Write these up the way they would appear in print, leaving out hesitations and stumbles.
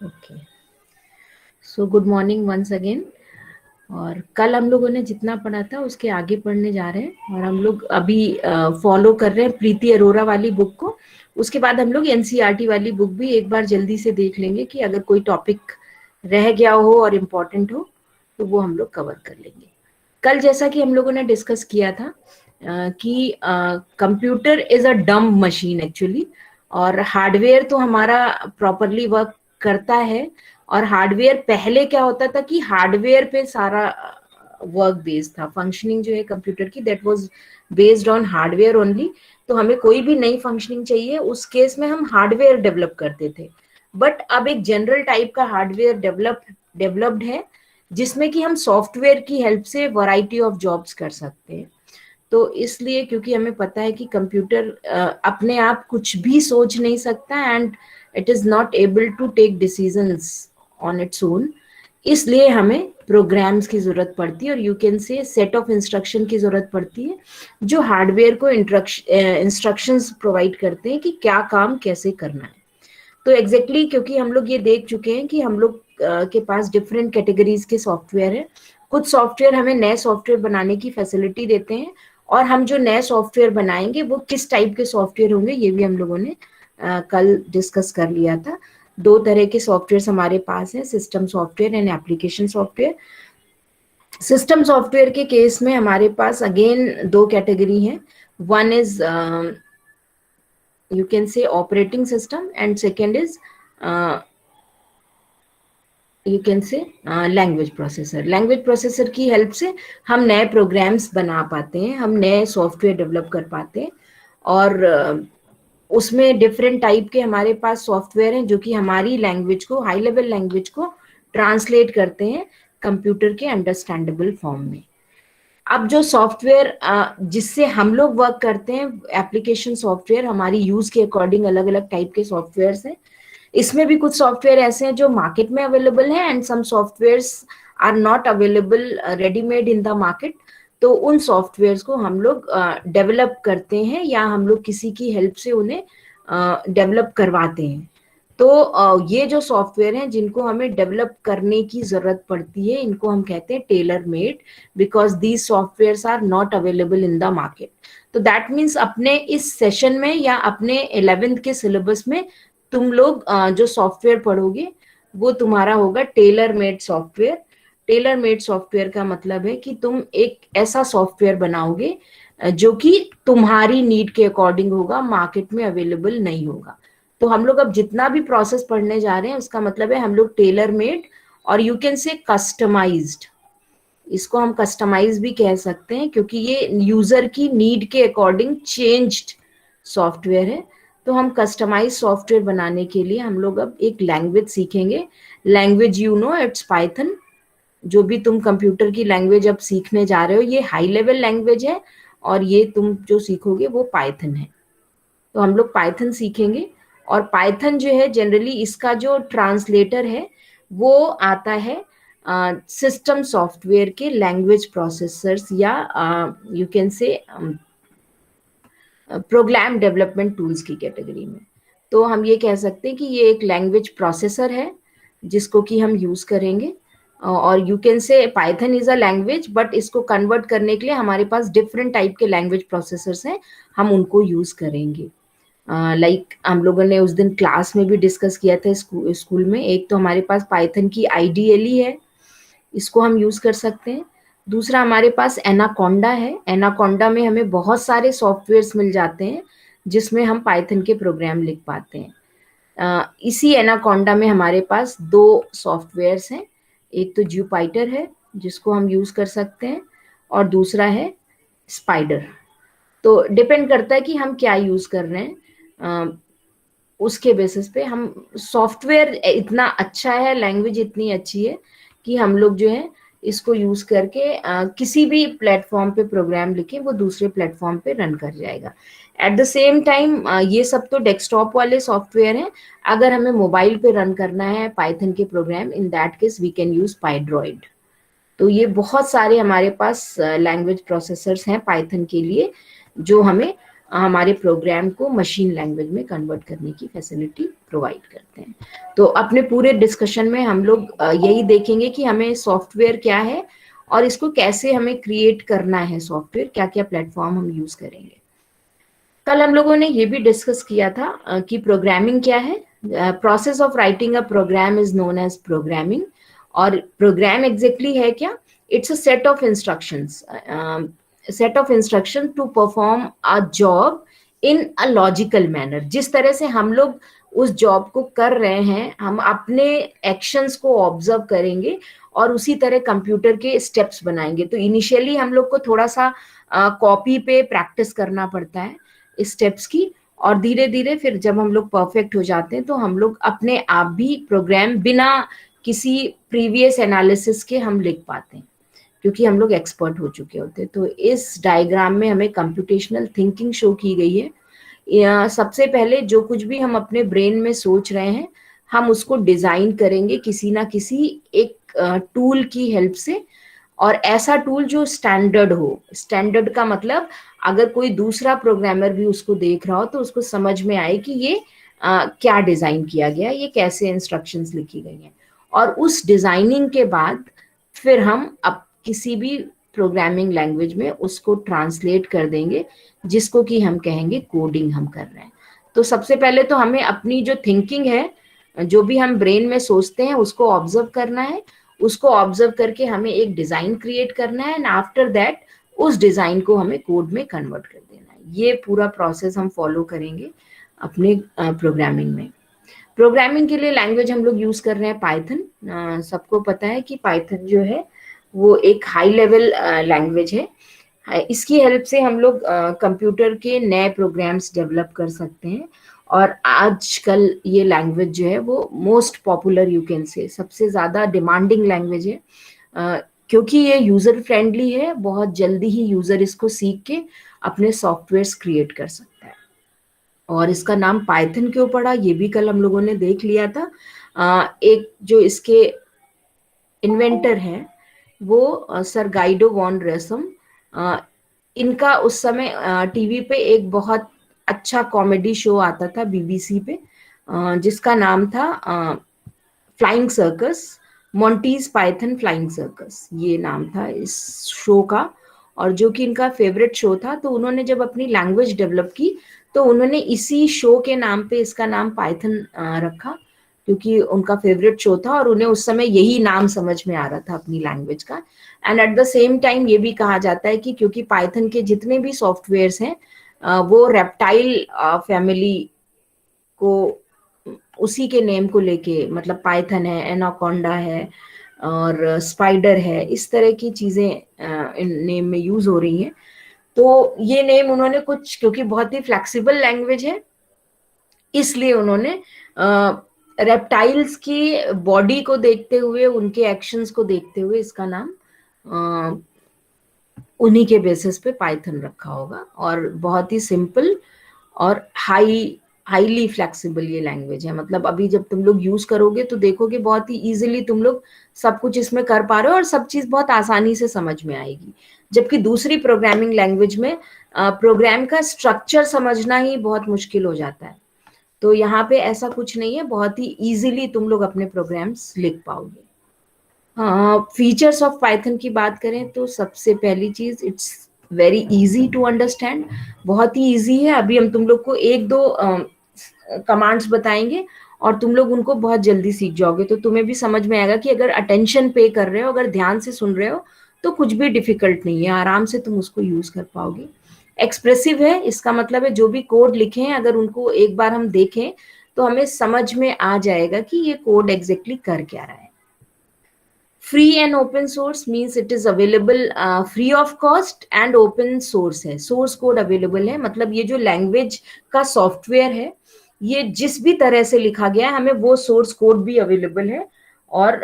Okay, so good morning once again. और कल हम लोगों ने जितना पढ़ा था उसके आगे पढ़ने जा रहे हैं, और हम लोग अभी फॉलो कर रहे हैं प्रीति अरोरा वाली बुक को। उसके बाद हम लोग एनसीईआरटी वाली बुक भी एक बार जल्दी से देख लेंगे कि अगर कोई टॉपिक रह गया हो और इम्पोर्टेंट हो तो वो हम लोग कवर कर लेंगे। कल जैसा कि हम लोगों ने डिस्कस किया था कि कंप्यूटर इज अ डम मशीन एक्चुअली, और हार्डवेयर तो हमारा प्रॉपरली वर्क करता है। और हार्डवेयर पहले क्या होता था कि हार्डवेयर पे सारा वर्क बेस्ड था, फंक्शनिंग जो है कंप्यूटर की that was based on hardware only. तो हमें कोई भी नई फंक्शनिंग चाहिए उस केस में हम हार्डवेयर डेवलप करते थे। बट अब एक जनरल टाइप का हार्डवेयर डेवलप्ड है जिसमें कि हम सॉफ्टवेयर की हेल्प से वैरायटी ऑफ जॉब्स कर सकते हैं। तो इसलिए क्योंकि हमें पता है कि कंप्यूटर अपने आप कुछ भी सोच नहीं सकता, and it is not able to take decisions on its own, इसलिए हमें प्रोग्राम्स की जरूरत पड़ती है, और you can say set of instruction की जरूरत पड़ती है जो हार्डवेयर को इंस्ट्रक्शंस प्रोवाइड करते हैं कि क्या काम कैसे करना है। तो एग्जैक्टली क्योंकि हम लोग ये देख चुके हैं कि हम लोग के पास डिफरेंट कैटेगरीज के सॉफ्टवेयर है। कुछ सॉफ्टवेयर हमें नए सॉफ्टवेयर बनाने की फैसिलिटी देते हैं, और हम जो नए सॉफ्टवेयर बनाएंगे वो किस टाइप के सॉफ्टवेयर होंगे ये भी हम लोगों ने कल डिस्कस कर लिया था। दो तरह के सॉफ्टवेयर हमारे पास हैं, system software and application software. System software के केस में हमारे पास अगेन दो कैटेगरी हैं। One is you can say operating system, and second is you can say language processor. Language processor की हेल्प से हम नए प्रोग्राम्स बना पाते हैं, हम नए सॉफ्टवेयर डेवलप कर पाते हैं। और उसमें डिफरेंट टाइप के हमारे पास सॉफ्टवेयर हैं जो कि हमारी लैंग्वेज को, हाई लेवल लैंग्वेज को ट्रांसलेट करते हैं कंप्यूटर के अंडरस्टैंडेबल फॉर्म में। अब जो सॉफ्टवेयर जिससे हम लोग वर्क करते हैं, एप्लीकेशन सॉफ्टवेयर, हमारी यूज के अकॉर्डिंग अलग अलग टाइप के सॉफ्टवेयर हैं। इसमें भी कुछ सॉफ्टवेयर ऐसे हैं जो मार्केट में अवेलेबल हैं, and some softwares are not available readymade in the market. तो उन सॉफ्टवेयर्स को हम लोग डेवलप करते हैं, या हम लोग किसी की हेल्प से उन्हें डेवलप करवाते हैं। तो ये जो सॉफ्टवेयर हैं जिनको हमें डेवलप करने की जरूरत पड़ती है, इनको हम कहते हैं tailor made, because these softwares are not available in the market. तो दैट मीन्स अपने इस सेशन में या अपने 11th के सिलेबस में तुम लोग जो सॉफ्टवेयर पढ़ोगे वो तुम्हारा होगा tailor made software. Tailor made software का मतलब है कि तुम एक ऐसा सॉफ्टवेयर बनाओगे जो कि तुम्हारी नीड के अकॉर्डिंग होगा, मार्केट में अवेलेबल नहीं होगा। तो हम लोग अब जितना भी प्रोसेस पढ़ने जा रहे हैं उसका मतलब है हम लोग टेलर मेड, और यू कैन से कस्टमाइज्ड, इसको हम कस्टमाइज भी कह सकते हैं क्योंकि ये यूजर की नीड के अकॉर्डिंग चेंज्ड सॉफ्टवेयर है। तो हम कस्टमाइज सॉफ्टवेयर बनाने के लिए हम लोग अब एक लैंग्वेज सीखेंगे। Language you know its python. जो भी तुम कंप्यूटर की लैंग्वेज अब सीखने जा रहे हो ये हाई लेवल लैंग्वेज है, और ये तुम जो सीखोगे वो पाइथन है। तो हम लोग पाइथन सीखेंगे, और पाइथन जो है जनरली इसका जो ट्रांसलेटर है वो आता है सिस्टम सॉफ्टवेयर के लैंग्वेज प्रोसेसर्स, या you can say program development tools की कैटेगरी में। तो हम ये कह सकते हैं कि ये एक लैंग्वेज प्रोसेसर है जिसको कि हम यूज करेंगे। और यू कैन से Python is a language, but इसको कन्वर्ट करने के लिए हमारे पास डिफरेंट टाइप के लैंग्वेज प्रोसेसर्स हैं, हम उनको यूज करेंगे। लाइक हम लोगों ने उस दिन क्लास में भी डिस्कस किया था स्कूल में। एक तो हमारे पास पाइथन की आईडीएलई है, इसको हम यूज कर सकते हैं। दूसरा हमारे पास एनाकोंडा है। एनाकोंडा में हमें बहुत सारे सॉफ्टवेयर्स मिल जाते हैं जिसमें हम पाइथन के प्रोग्राम लिख पाते हैं। इसी एनाकोंडा में हमारे पास दो सॉफ्टवेयर्स हैं, एक तो जुपाइटर है जिसको हम यूज कर सकते हैं, और दूसरा है स्पाइडर। तो डिपेंड करता है कि हम क्या यूज कर रहे हैं, उसके बेसिस पे हम, सॉफ्टवेयर इतना अच्छा है, लैंग्वेज इतनी अच्छी है कि हम लोग जो है इसको यूज करके किसी भी प्लेटफॉर्म पे प्रोग्राम लिखें वो दूसरे प्लेटफॉर्म पे रन कर जाएगा। एट द सेम टाइम ये सब तो डेस्कटॉप वाले सॉफ्टवेयर हैं। अगर हमें मोबाइल पे रन करना है पाइथन के program, in that case we can use Pydroid. तो ये बहुत सारे हमारे पास लैंग्वेज प्रोसेसर्स हैं पाइथन के लिए जो हमें हमारे प्रोग्राम को मशीन लैंग्वेज में कन्वर्ट करने की फैसिलिटी प्रोवाइड करते हैं। तो अपने पूरे डिस्कशन में हम लोग यही देखेंगे कि हमें सॉफ्टवेयर क्या है और इसको कैसे हमें क्रिएट करना है, सॉफ्टवेयर क्या क्या प्लेटफॉर्म हम यूज करेंगे। कल हम लोगों ने ये भी डिस्कस किया था कि प्रोग्रामिंग क्या है। Process of writing a program is known as programming. और प्रोग्राम एग्जैक्टली है क्या? It's a set of instructions, set of instruction to perform a job in a logical manner. जिस तरह से हम लोग उस जॉब को कर रहे हैं, हम अपने एक्शंस को ऑब्जर्व करेंगे और उसी तरह कंप्यूटर के स्टेप्स बनाएंगे। तो इनिशियली हम लोग को थोड़ा सा कॉपी पे प्रैक्टिस करना पड़ता है स्टेप्स की, और धीरे धीरे फिर जब हम लोग परफेक्ट हो जाते हैं तो हम लोग अपने आप भी प्रोग्राम बिना किसी प्रीवियस एनालिसिस के हम लिख पाते हैं, क्योंकि हम लोग एक्सपर्ट हो चुके होते हैं। तो इस डायग्राम में हमें कंप्यूटेशनल थिंकिंग शो की गई है। सबसे पहले जो कुछ भी हम अपने ब्रेन में सोच रहे हैं, हम उसको डिजाइन करेंगे किसी ना किसी एक टूल की हेल्प से, और ऐसा टूल जो स्टैंडर्ड हो। स्टैंडर्ड का मतलब अगर कोई दूसरा प्रोग्रामर भी उसको देख रहा हो तो उसको समझ में आए कि ये क्या डिजाइन किया गया, ये कैसे इंस्ट्रक्शंस लिखी गई हैं। और उस डिजाइनिंग के बाद फिर हम अब किसी भी प्रोग्रामिंग लैंग्वेज में उसको ट्रांसलेट कर देंगे, जिसको कि हम कहेंगे कोडिंग हम कर रहे हैं। तो सबसे पहले तो हमें अपनी जो थिंकिंग है, जो भी हम ब्रेन में सोचते हैं, उसको ऑब्जर्व करना है। उसको ऑब्जर्व करके हमें एक डिजाइन क्रिएट करना है, एंड आफ्टर दैट उस डिजाइन को हमें कोड में कन्वर्ट कर देना है। ये पूरा प्रोसेस हम फॉलो करेंगे अपने प्रोग्रामिंग में। प्रोग्रामिंग के लिए लैंग्वेज हम लोग यूज कर रहे हैं पाइथन। सबको पता है कि पाइथन जो है वो एक हाई लेवल लैंग्वेज है। इसकी हेल्प से हम लोग कंप्यूटर के नए प्रोग्राम्स डेवलप कर सकते हैं। और आजकल ये लैंग्वेज जो है वो मोस्ट पॉपुलर, यू कैन से, सबसे ज़्यादा डिमांडिंग लैंग्वेज है, क्योंकि ये यूज़र फ्रेंडली है। बहुत जल्दी ही यूज़र इसको सीख के अपने सॉफ्टवेयर्स क्रिएट कर सकता है। और इसका नाम पाइथन क्यों पड़ा, ये भी कल हम लोगों ने देख लिया था। एक जो इसके इन्वेंटर हैं वो सर गाइडो वॉन रेसम। इनका उस समय टीवी पे एक बहुत अच्छा कॉमेडी शो आता था बीबीसी पे, जिसका नाम था flying circus. Monty's Python flying circus, ये नाम था इस शो का। और जो कि इनका फेवरेट शो था, तो उन्होंने जब अपनी लैंग्वेज डेवलप की तो उन्होंने इसी शो के नाम पे इसका नाम पाइथन रखा, क्योंकि उनका फेवरेट शो था और उन्हें उस समय यही नाम समझ में आ रहा था अपनी लैंग्वेज का। And at the same time ये भी कहा जाता है कि क्योंकि पाइथन के जितने भी सॉफ्टवेयर्स हैं वो रेप्टाइल फैमिली को उसी के नेम को लेके, मतलब पाइथन है, एनाकोंडा है और स्पाइडर है, इस तरह की चीजें इन नेम में यूज हो रही हैं। तो ये नेम उन्होंने कुछ, क्योंकि बहुत ही फ्लेक्सिबल लैंग्वेज है, इसलिए उन्होंने रेप्टाइल्स की बॉडी को देखते हुए, उनके एक्शंस को देखते हुए इसका नाम उन्हीं के बेसिस पे पाइथन रखा होगा। और बहुत ही सिंपल और हाईली फ्लेक्सिबल ये लैंग्वेज है। मतलब अभी जब तुम लोग यूज करोगे तो देखोगे बहुत ही इजीली तुम लोग सब कुछ इसमें कर पा रहे हो और सब चीज बहुत आसानी से समझ में आएगी। जबकि दूसरी प्रोग्रामिंग लैंग्वेज में प्रोग्राम का स्ट्रक्चर समझना ही बहुत मुश्किल हो जाता है। तो यहाँ पे ऐसा कुछ नहीं है, बहुत ही इजीली तुम लोग अपने प्रोग्राम्स लिख पाओगे। फीचर्स ऑफ पाइथन की बात करें तो सबसे पहली चीज, it's very easy to understand. बहुत ही इजी है। अभी हम तुम लोग को एक दो कमांड्स बताएंगे और तुम लोग उनको बहुत जल्दी सीख जाओगे। तो तुम्हें भी समझ में आएगा कि अगर अटेंशन पे कर रहे हो, अगर ध्यान से सुन रहे हो, तो कुछ भी डिफिकल्ट नहीं है, आराम से तुम उसको यूज कर पाओगे। एक्सप्रेसिव है, इसका मतलब है जो भी कोड लिखे हैं अगर उनको एक बार हम देखें तो हमें समझ में आ जाएगा कि ये कोड एग्जैक्टली कर क्या रहा है। Free and open source means it is available free of cost and open source है, सोर्स कोड अवेलेबल है। मतलब ये जो लैंग्वेज का सॉफ्टवेयर है, ये जिस भी तरह से लिखा गया है हमें वो सोर्स कोड भी अवेलेबल है। और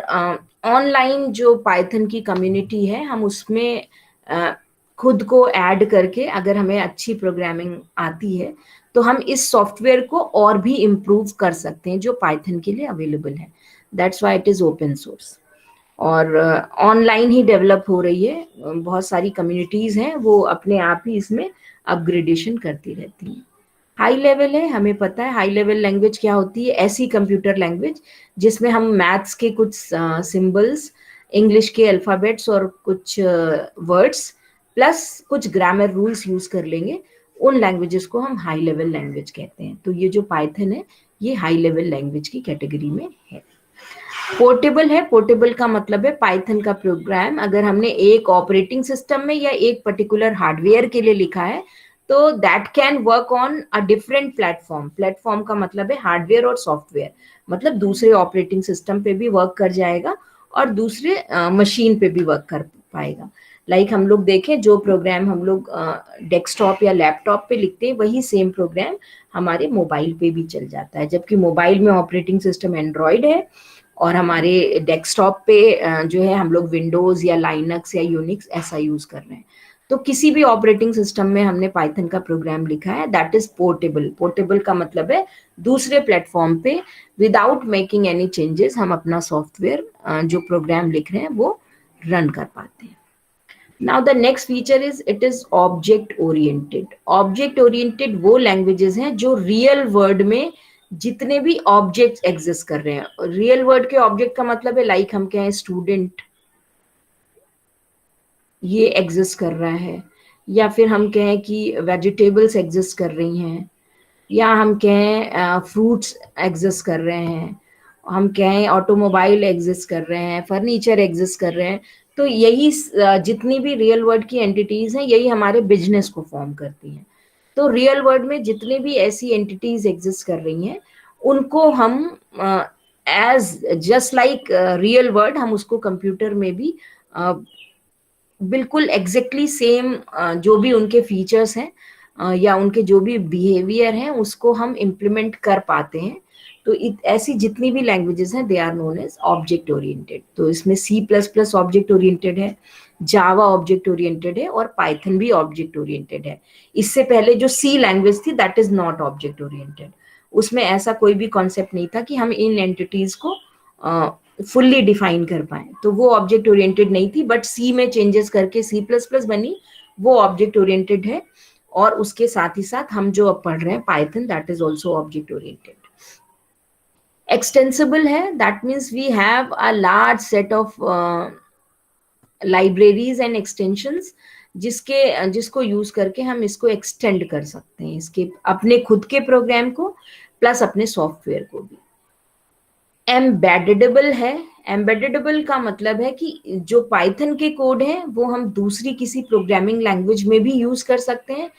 ऑनलाइन जो पाइथन की कम्युनिटी है, हम उसमें खुद को ऐड करके, अगर हमें अच्छी प्रोग्रामिंग आती है तो हम इस सॉफ्टवेयर को और भी इम्प्रूव कर सकते हैं जो पाइथन के लिए अवेलेबल है। That's why it is open source. और ऑनलाइन ही डेवलप हो रही है, बहुत सारी कम्युनिटीज हैं, वो अपने आप ही इसमें अपग्रेडेशन करती रहती हैं। हाई लेवल है, हमें पता है हाई लेवल लैंग्वेज क्या होती है, ऐसी कंप्यूटर लैंग्वेज जिसमें हम मैथ्स के कुछ सिंबल्स, इंग्लिश के अल्फ़ाबेट्स और कुछ वर्ड्स प्लस कुछ ग्रामर रूल्स यूज कर लेंगे, उन लैंग्वेजेस को हम हाई लेवल लैंग्वेज कहते हैं। तो ये जो पाइथन है ये हाई लेवल लैंग्वेज की कैटेगरी में है। पोर्टेबल है, पोर्टेबल का मतलब है पाइथन का प्रोग्राम अगर हमने एक ऑपरेटिंग सिस्टम में या एक पर्टिकुलर हार्डवेयर के लिए लिखा है तो that can work on a different platform. Platform का मतलब है हार्डवेयर और सॉफ्टवेयर, मतलब दूसरे ऑपरेटिंग सिस्टम पे भी वर्क कर जाएगा और दूसरे मशीन पे भी वर्क कर पाएगा। लाइक हम लोग देखें जो प्रोग्राम हम लोग डेस्कटॉप या लैपटॉप पे लिखते हैं वही सेम प्रोग्राम हमारे मोबाइल पे भी चल जाता है, जबकि मोबाइल में ऑपरेटिंग सिस्टम एंड्रॉयड है और हमारे डेस्कटॉप पे जो है हम लोग विंडोज या लाइनक्स या यूनिक्स ऐसा यूज कर रहे हैं। तो किसी भी ऑपरेटिंग सिस्टम में हमने पाइथन का प्रोग्राम लिखा है दैट इज पोर्टेबल। पोर्टेबल का मतलब है दूसरे प्लेटफॉर्म पे विदाउट मेकिंग एनी चेंजेस हम अपना सॉफ्टवेयर जो प्रोग्राम लिख रहे हैं वो रन कर पाते हैं। Now the next feature is it is object oriented. Object oriented वो लैंग्वेजेस हैं जो रियल वर्ल्ड में जितने भी ऑब्जेक्ट्स एग्जिस्ट कर रहे हैं, रियल वर्ल्ड के ऑब्जेक्ट का मतलब है लाइक हम कहें स्टूडेंट ये एग्जिस्ट कर रहा है, या फिर हम कहें कि वेजिटेबल्स एग्जिस्ट कर रही हैं, या हम कहें फ्रूट्स एग्जिस्ट कर रहे हैं, हम कहें ऑटोमोबाइल एग्जिस्ट कर रहे हैं, फर्नीचर एग्जिस्ट कर रहे हैं। तो यही जितनी भी रियल वर्ल्ड की एंटिटीज हैं यही हमारे बिजनेस को फॉर्म करती हैं। तो रियल वर्ल्ड में जितनी भी ऐसी एंटिटीज एग्जिस्ट कर रही हैं उनको हम as just like real world हम उसको कंप्यूटर में भी बिल्कुल एग्जैक्टली सेम जो भी उनके फीचर्स हैं या उनके जो भी बिहेवियर हैं उसको हम इम्प्लीमेंट कर पाते हैं। तो ऐसी जितनी भी लैंग्वेजेस हैं they are known as object oriented. तो इसमें C++ ऑब्जेक्ट ओरिएंटेड है, जावा ऑब्जेक्ट ओरिएंटेड है और पाइथन भी ऑब्जेक्ट ओरिएंटेड है। इससे पहले जो C लैंग्वेज थी that is not object oriented, उसमें ऐसा कोई भी कॉन्सेप्ट नहीं था कि हम इन एंटिटीज को फुल्ली डिफाइन कर पाए, तो वो ऑब्जेक्ट ओरिएंटेड नहीं थी। बट सी में चेंजेस करके C++ बनी, वो ऑब्जेक्ट ओरिएंटेड है। और उसके साथ ही साथ हम जो अब पढ़ रहे हैं Python that is also object oriented. Extensible है, that means we have a large set of libraries and extensions जिसको यूज करके हम इसको एक्सटेंड कर सकते हैं, इसके अपने खुद के प्रोग्राम को प्लस अपने सॉफ्टवेयर को भी। एम्बेडेडेबल है, एम्बेडेडेबल का मतलब है कि जो पाइथन के कोड हैं वो हम दूसरी किसी प्रोग्रामिंग लैंग्वेज में भी यूज कर सकते हैं।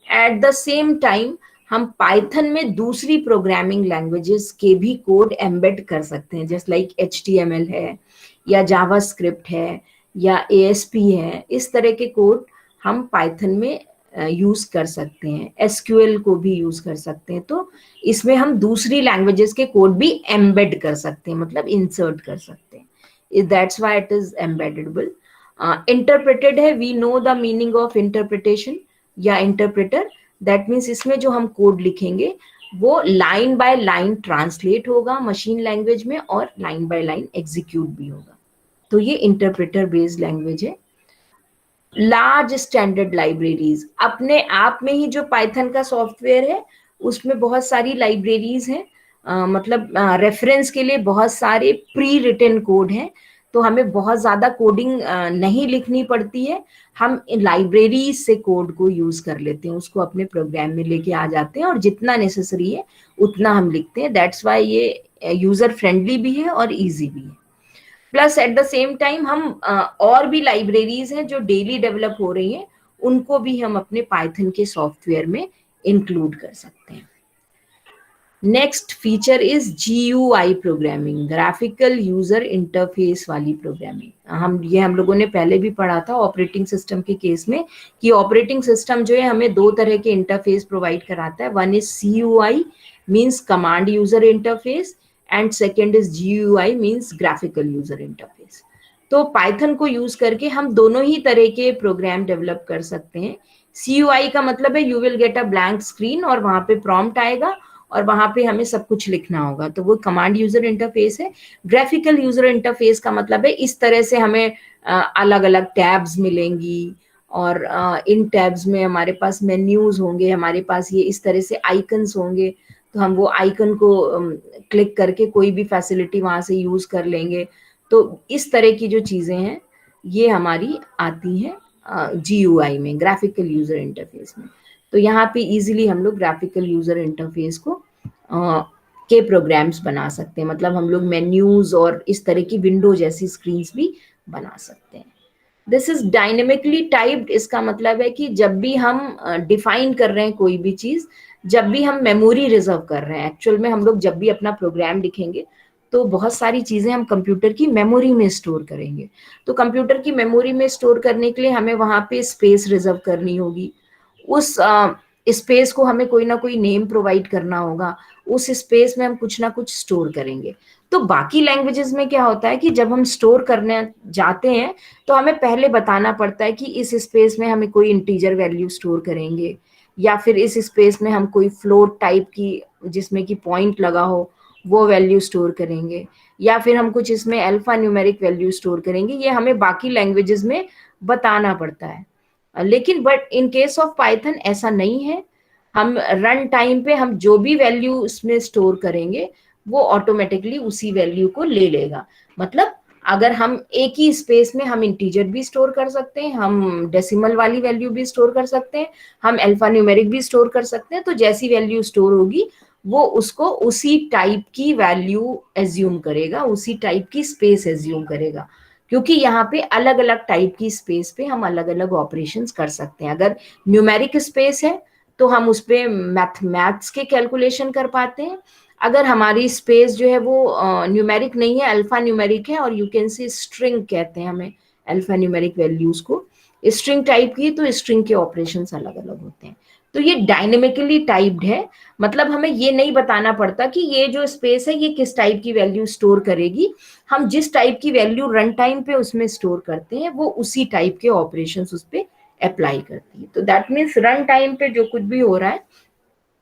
एट द सेम टाइम हम पाइथन में दूसरी प्रोग्रामिंग लैंग्वेजेस के भी कोड एम्बेड कर सकते हैं, जैसे लाइक HTML है या जावास्क्रिप्ट है या ASP है, इस तरह के कोड हम पाइथन में यूज कर सकते हैं। SQL को भी यूज कर सकते हैं। तो इसमें हम दूसरी लैंग्वेजेस के कोड भी एम्बेड कर सकते हैं, मतलब इंसर्ट कर सकते हैं। That's why it is embeddable. Interpreted है, we know the meaning of interpretation या इंटरप्रेटर। दैट मीन्स इसमें जो हम कोड लिखेंगे वो लाइन बाय लाइन ट्रांसलेट होगा मशीन लैंग्वेज में और लाइन बाय लाइन एग्जीक्यूट भी होगा। तो ये इंटरप्रेटर बेस्ड लैंग्वेज है। लार्ज स्टैंडर्ड लाइब्रेरीज, अपने आप में ही जो पाइथन का सॉफ्टवेयर है उसमें बहुत सारी लाइब्रेरीज हैं, मतलब रेफरेंस के लिए बहुत सारे प्री रिटन कोड हैं। तो हमें बहुत ज्यादा कोडिंग नहीं लिखनी पड़ती है, हम लाइब्रेरी से कोड को यूज कर लेते हैं, उसको अपने प्रोग्राम में लेके आ जाते हैं और जितना नेसेसरी है उतना हम लिखते हैं। दैट्स वाई ये यूजर फ्रेंडली भी है और इजी भी है। Plus at the same time हम और भी लाइब्रेरीज हैं जो डेली डेवलप हो रही हैं उनको भी हम अपने पाइथन के सॉफ्टवेयर में इंक्लूड कर सकते हैं। Next feature is GUI programming, graphical user interface वाली प्रोग्रामिंग। हम लोगों ने पहले भी पढ़ा था ऑपरेटिंग सिस्टम के केस में कि ऑपरेटिंग सिस्टम जो है हमें दो तरह के इंटरफेस प्रोवाइड कराता है। One is CUI means command user interface and second is GUI means graphical user interface. तो पाइथन को यूज करके हम दोनों ही तरह के प्रोग्राम डेवलप कर सकते हैं। CUI का मतलब है you will get a blank screen और वहां पे प्रॉम्प्ट आएगा और वहां पे हमें सब कुछ लिखना होगा, तो वो कमांड यूजर इंटरफेस है। ग्राफिकल यूजर इंटरफेस का मतलब है इस तरह से हमें अलग अलग टैब्स मिलेंगी और इन टैब्स में हमारे पास मेन्यूज होंगे, हमारे पास ये इस तरह से आइकन्स होंगे, तो हम वो आइकन को क्लिक करके कोई भी फैसिलिटी वहां से यूज कर लेंगे। तो इस तरह की जो चीजें हैं ये हमारी आती हैं GUI में, ग्राफिकल यूजर इंटरफेस में। तो यहाँ पे इजीली हम लोग ग्राफिकल यूजर इंटरफेस को के प्रोग्राम्स बना सकते हैं, मतलब हम लोग मेन्यूज और इस तरह की विंडो जैसी स्क्रीन्स भी बना सकते हैं। दिस इज डायनेमिकली टाइप्ड, इसका मतलब है कि जब भी हम डिफाइन कर रहे हैं कोई भी चीज, जब भी हम मेमोरी रिजर्व कर रहे हैं, एक्चुअल में हम लोग जब भी अपना प्रोग्राम लिखेंगे तो बहुत सारी चीजें हम कंप्यूटर की मेमोरी में स्टोर करेंगे। तो कंप्यूटर की मेमोरी में स्टोर करने के लिए हमें वहां पे स्पेस रिजर्व करनी होगी। उस स्पेस को हमें कोई ना कोई नेम प्रोवाइड करना होगा, उस स्पेस में हम कुछ ना कुछ स्टोर करेंगे। तो बाकी लैंग्वेजेस में क्या होता है कि जब हम स्टोर करने जाते हैं तो हमें पहले बताना पड़ता है कि इस स्पेस में हमें कोई इंटीजर वैल्यू स्टोर करेंगे, या फिर इस स्पेस में हम कोई फ्लोट टाइप की जिसमें कि पॉइंट लगा हो वो वैल्यू स्टोर करेंगे, या फिर हम कुछ इसमें अल्फा न्यूमेरिक वैल्यू स्टोर करेंगे। ये हमें बाकी लैंग्वेजेस में बताना पड़ता है, लेकिन but in case of Python ऐसा नहीं है। हम रन टाइम पे हम जो भी वैल्यू उसमें स्टोर करेंगे वो ऑटोमेटिकली उसी वैल्यू को ले लेगा। मतलब अगर हम एक ही स्पेस में हम इंटीजर भी स्टोर कर सकते हैं, हम डेसिमल वाली वैल्यू भी स्टोर कर सकते हैं, हम अल्फा न्यूमेरिक भी स्टोर कर सकते हैं, तो जैसी वैल्यू स्टोर होगी वो उसको उसी टाइप की वैल्यू एज्यूम करेगा, उसी टाइप की स्पेस एज्यूम करेगा। क्योंकि यहाँ पे अलग अलग टाइप की स्पेस पे हम अलग अलग ऑपरेशंस कर सकते हैं। अगर न्यूमेरिक स्पेस है तो हम उस पे मैथ्स के कैलकुलेशन कर पाते हैं। अगर हमारी स्पेस जो है वो न्यूमेरिक नहीं है, अल्फा न्यूमेरिक है, और यू कैन सी स्ट्रिंग कहते हैं हमें अल्फा न्यूमेरिक वैल्यूज को, स्ट्रिंग टाइप की, तो स्ट्रिंग के ऑपरेशंस अलग अलग होते हैं। तो ये डायनेमिकली टाइप्ड है, मतलब हमें ये नहीं बताना पड़ता कि ये जो स्पेस है ये किस टाइप की वैल्यू स्टोर करेगी। हम जिस टाइप की वैल्यू रन टाइम पे उसमें स्टोर करते हैं वो उसी टाइप के ऑपरेशंस उस पर अप्लाई करती है। तो दैट मीन्स रन टाइम पे जो कुछ भी हो रहा है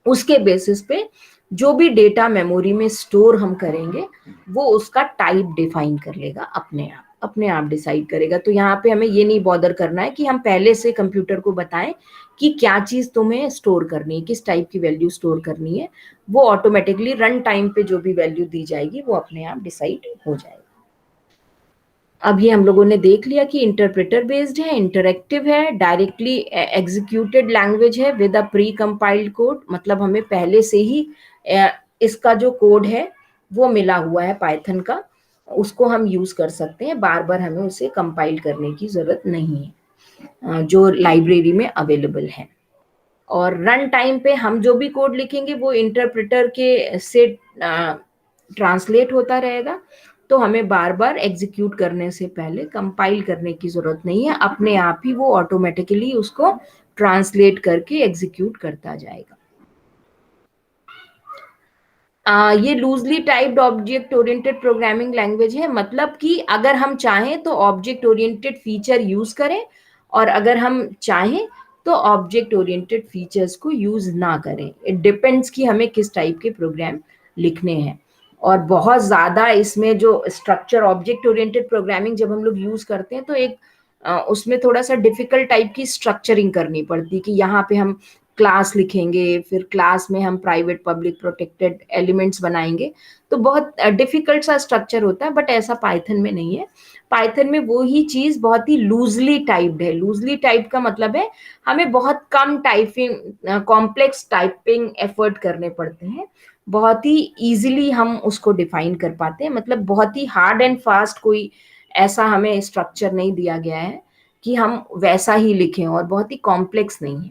उसके बेसिस पे जो भी डेटा मेमोरी में स्टोर हम करेंगे वो उसका टाइप डिफाइन कर लेगा, अपने आप डिसाइड करेगा। तो यहाँ पे हमें ये नहीं बॉदर करना है कि हम पहले से कंप्यूटर को बताएं कि क्या चीज तुम्हें स्टोर करनी है, किस टाइप की वैल्यू स्टोर करनी है। वो ऑटोमेटिकली रन टाइम पे जो भी वैल्यू दी जाएगी वो अपने आप डिसाइड हो जाएगा। अब ये हम लोगों ने देख लिया कि इंटरप्रेटर बेस्ड है, इंटरएक्टिव है, डायरेक्टली एग्जीक्यूटेड लैंग्वेज है with a pre compiled code, मतलब हमें पहले से ही इसका जो कोड है वो मिला हुआ है पाइथन का, उसको हम यूज कर सकते हैं, बार बार हमें उसे कंपाइल करने की जरूरत नहीं है, जो लाइब्रेरी में अवेलेबल है। और रन टाइम पे हम जो भी कोड लिखेंगे वो इंटरप्रेटर के से ट्रांसलेट होता रहेगा, तो हमें बार बार एग्जीक्यूट करने से पहले कंपाइल करने की जरूरत नहीं है, अपने आप ही वो ऑटोमेटिकली उसको ट्रांसलेट करके एग्जीक्यूट करता जाएगा। ये loosely typed object oriented programming language है, मतलब कि अगर हम चाहें तो ऑब्जेक्ट ओरिएंटेड फीचर यूज करें, और अगर हम चाहें तो ऑब्जेक्ट ओरिएंटेड फीचर्स को यूज ना करें। इट डिपेंड्स कि हमें किस टाइप के प्रोग्राम लिखने हैं। और बहुत ज्यादा इसमें जो स्ट्रक्चर ऑब्जेक्ट ओरिएंटेड प्रोग्रामिंग जब हम लोग यूज करते हैं तो एक उसमें थोड़ा सा डिफिकल्ट टाइप की स्ट्रक्चरिंग करनी पड़ती है कि यहाँ पे हम क्लास लिखेंगे, फिर क्लास में हम प्राइवेट पब्लिक प्रोटेक्टेड एलिमेंट्स बनाएंगे, तो बहुत डिफिकल्ट सा स्ट्रक्चर होता है। बट ऐसा पाइथन में नहीं है। पाइथन में वो ही चीज बहुत ही लूजली टाइप्ड है। लूजली टाइप का मतलब है हमें बहुत कम टाइपिंग, कॉम्प्लेक्स टाइपिंग एफर्ट करने पड़ते हैं, बहुत ही इजीली हम उसको डिफाइन कर पाते हैं। मतलब बहुत ही हार्ड एंड फास्ट कोई ऐसा हमें स्ट्रक्चर नहीं दिया गया है कि हम वैसा ही लिखें, और बहुत ही कॉम्प्लेक्स नहीं है।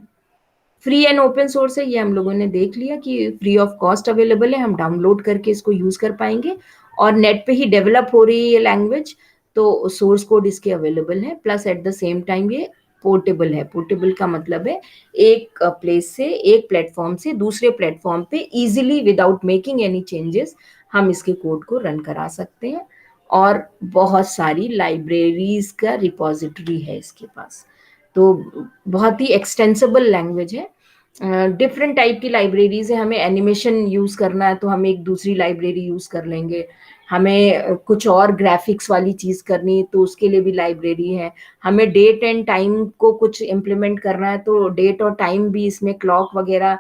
फ्री एंड ओपन सोर्स है, ये हम लोगों ने देख लिया कि फ्री ऑफ कॉस्ट अवेलेबल है, हम डाउनलोड करके इसको यूज कर पाएंगे। और नेट पे ही डेवलप हो रही है ये लैंग्वेज, तो सोर्स कोड इसके अवेलेबल है। Plus at the same time ये पोर्टेबल है। पोर्टेबल का मतलब है एक प्लेस से, एक प्लेटफॉर्म से दूसरे प्लेटफॉर्म पे easily without making any changes हम इसके कोड को रन करा सकते हैं। और बहुत सारी लाइब्रेरीज का रिपॉजिटरी है इसके पास, तो बहुत ही एक्सटेंसिबल लैंग्वेज है। डिफरेंट टाइप की लाइब्रेरीज है। हमें एनिमेशन यूज करना है तो हम एक दूसरी लाइब्रेरी यूज कर लेंगे। हमें कुछ और ग्राफिक्स वाली चीज करनी है तो उसके लिए भी लाइब्रेरी है। हमें डेट एंड टाइम को कुछ इम्प्लीमेंट करना है तो डेट और टाइम भी इसमें क्लॉक वगैरह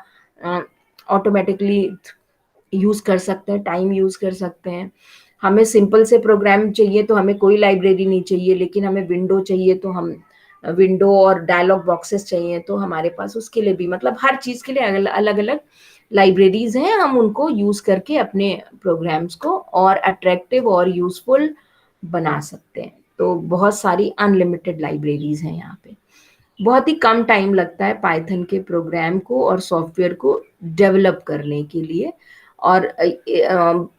ऑटोमेटिकली यूज कर सकते हैं, टाइम यूज कर सकते हैं। हमें सिंपल से प्रोग्राम चाहिए तो हमें कोई लाइब्रेरी नहीं चाहिए, लेकिन हमें विंडो चाहिए तो हम विंडो और डायलॉग बॉक्सेस चाहिए तो हमारे पास उसके लिए भी, मतलब हर चीज के लिए अलग अलग लाइब्रेरीज हैं। हम उनको यूज करके अपने प्रोग्राम्स को और अट्रैक्टिव और यूजफुल बना सकते हैं। तो बहुत सारी अनलिमिटेड लाइब्रेरीज हैं यहाँ पे। बहुत ही कम टाइम लगता है पाइथन के प्रोग्राम को और सॉफ्टवेयर को डेवलप करने के लिए। और